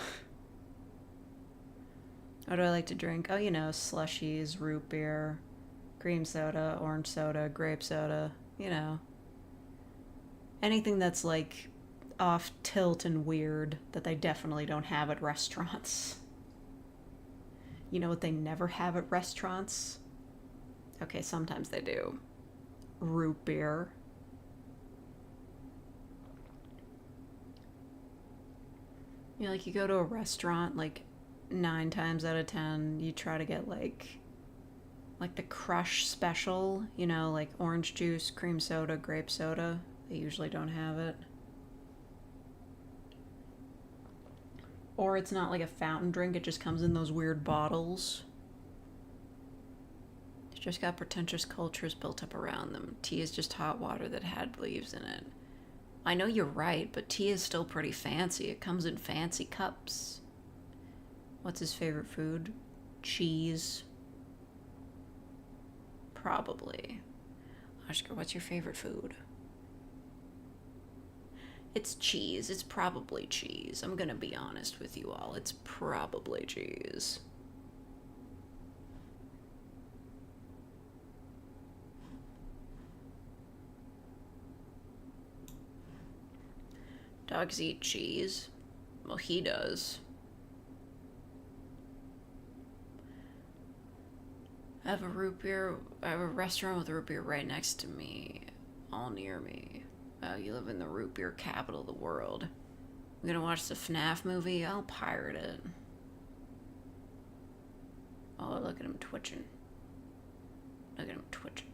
S1: What do I like to drink? Oh, slushies, root beer, cream soda, orange soda, grape soda, Anything that's like off tilt and weird that they definitely don't have at restaurants. You know what they never have at restaurants? Okay, sometimes they do. Root beer. Like you go to a restaurant, like 9 times out of 10, you try to get like the crush special, like orange juice, cream soda, grape soda. They usually don't have it. Or it's not like a fountain drink, it just comes in those weird bottles. It's just got pretentious cultures built up around them. Tea is just hot water that had leaves in it. I know you're right, but tea is still pretty fancy. It comes in fancy cups. What's his favorite food? Cheese. Probably. Oscar, what's your favorite food? It's cheese. It's probably cheese. I'm gonna be honest with you all. It's probably cheese. Dogs eat cheese? Well, he does. I have a restaurant with root beer right next to me. All near me. Oh, you live in the root beer capital of the world. I'm gonna watch the FNAF movie? I'll pirate it. Oh, look at him twitching. Look at him twitching.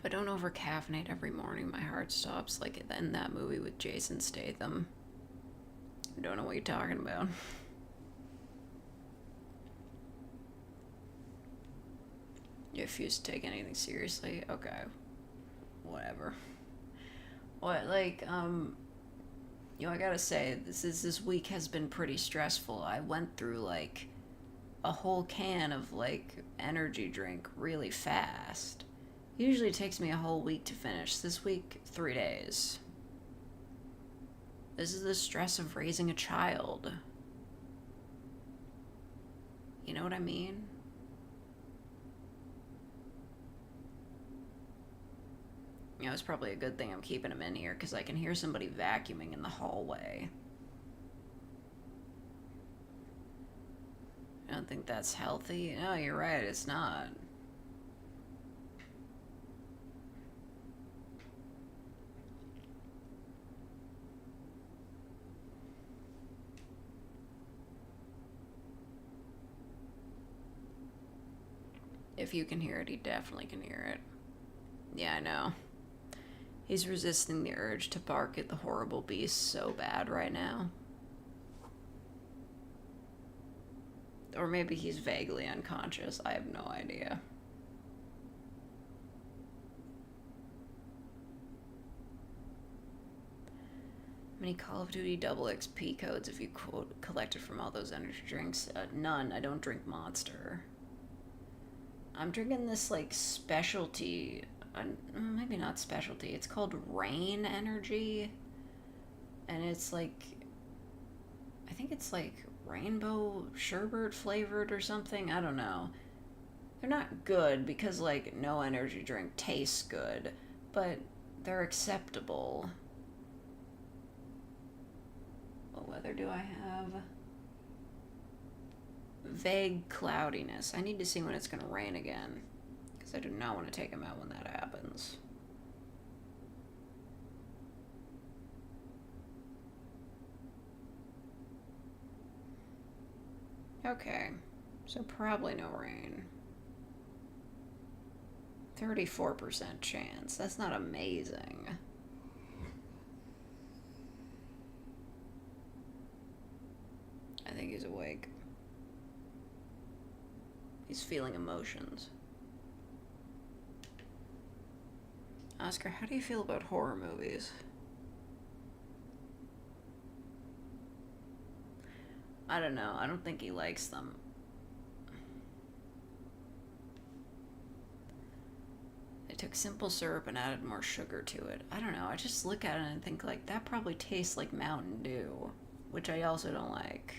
S1: If I don't over-caffeinate every morning, my heart stops, like in that movie with Jason Statham. I don't know what you're talking about. You refuse to take anything seriously? Okay. Whatever. What, like, I gotta say, this week has been pretty stressful. I went through, like, a whole can of, like, energy drink really fast. Usually it takes me a whole week to finish. This week, 3 days. This is the stress of raising a child. You know what I mean? It's probably a good thing I'm keeping him in here, because I can hear somebody vacuuming in the hallway. I don't think that's healthy. No, you're right, it's not. If you can hear it, he definitely can hear it. Yeah, I know. He's resisting the urge to bark at the horrible beast so bad right now. Or maybe he's vaguely unconscious. I have no idea. How many Call of Duty double XP codes have you collected from all those energy drinks? None. I don't drink Monster. I'm drinking this, like, specialty, maybe not specialty, it's called Rain Energy, and it's, like, I think it's, like, rainbow sherbet flavored or something, I don't know. They're not good, because, like, no energy drink tastes good, but they're acceptable. What weather do I have? Vague cloudiness. I need to see when it's going to rain again, because I do not want to take him out when that happens. Okay, so probably no rain. 34% chance. That's not amazing. I think he's awake. He's feeling emotions. Oscar, how do you feel about horror movies? I don't know. I don't think he likes them. They took simple syrup and added more sugar to it. I don't know. I just look at it and think, like, that probably tastes like Mountain Dew, which I also don't like.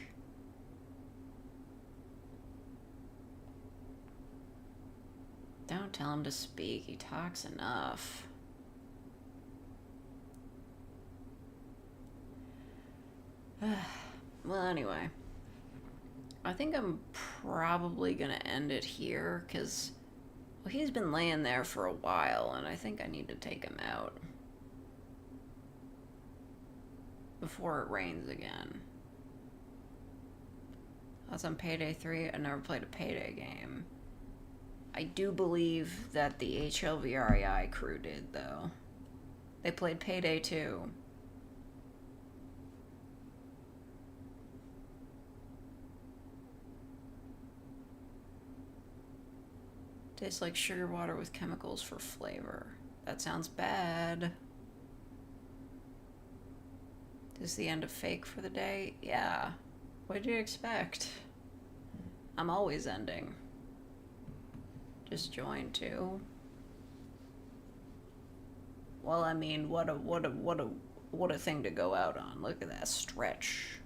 S1: Don't tell him to speak. He talks enough. Well, anyway. I think I'm probably gonna end it here, because, well, he's been laying there for a while, and I think I need to take him out before it rains again. That's on Payday 3. I never played a Payday game. I do believe that the HLVREI crew did, though. They played Payday 2. Tastes like sugar water with chemicals for flavor. That sounds bad. This is the end of Fake for the day? Yeah. What did you expect? I'm always ending. Just joined too. Well, I mean, what a thing to go out on. Look at that stretch.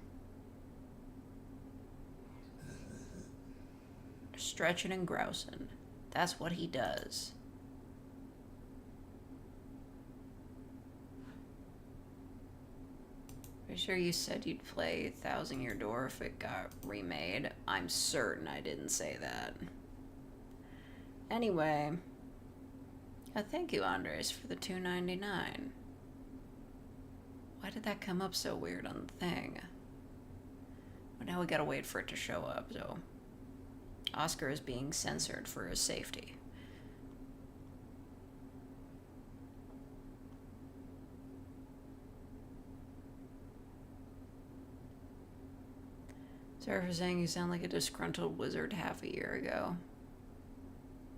S1: Stretching and grousing. That's what he does. Are you sure you said you'd play Thousand Year Door if it got remade? I'm certain I didn't say that. Anyway, thank you, Andres, for the $2.99. Why did that come up so weird on the thing? But now we gotta wait for it to show up, so Oscar is being censored for his safety. Sorry for saying you sound like a disgruntled wizard half a year ago.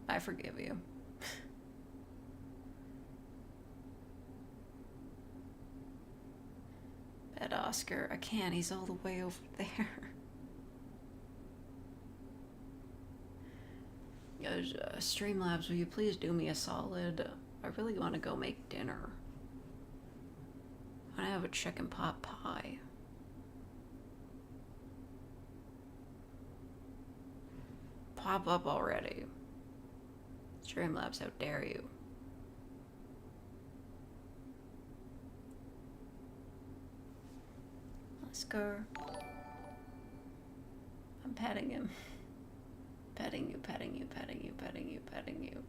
S1: I forgive you. Bet Oscar. I can't. He's all the way over there. Streamlabs, will you please do me a solid? I really want to go make dinner. I want to have a chicken pot pie. Pop up already. Streamlabs, how dare you? Oscar. I'm petting him. Petting you, petting you, petting you, petting you, petting you.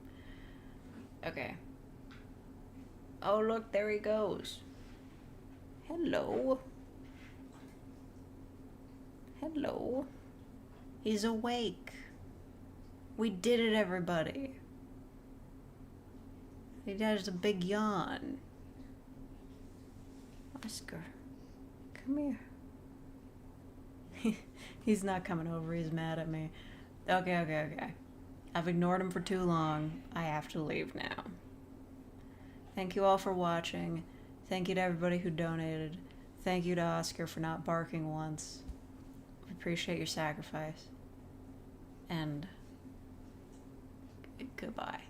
S1: Okay. Oh, look, there he goes. Hello. Hello. He's awake. We did it, everybody. He does a big yawn. Oscar, come here. He's not coming over. He's mad at me. Okay. I've ignored him for too long. I have to leave now. Thank you all for watching. Thank you to everybody who donated. Thank you to Oscar for not barking once. We appreciate your sacrifice. And goodbye.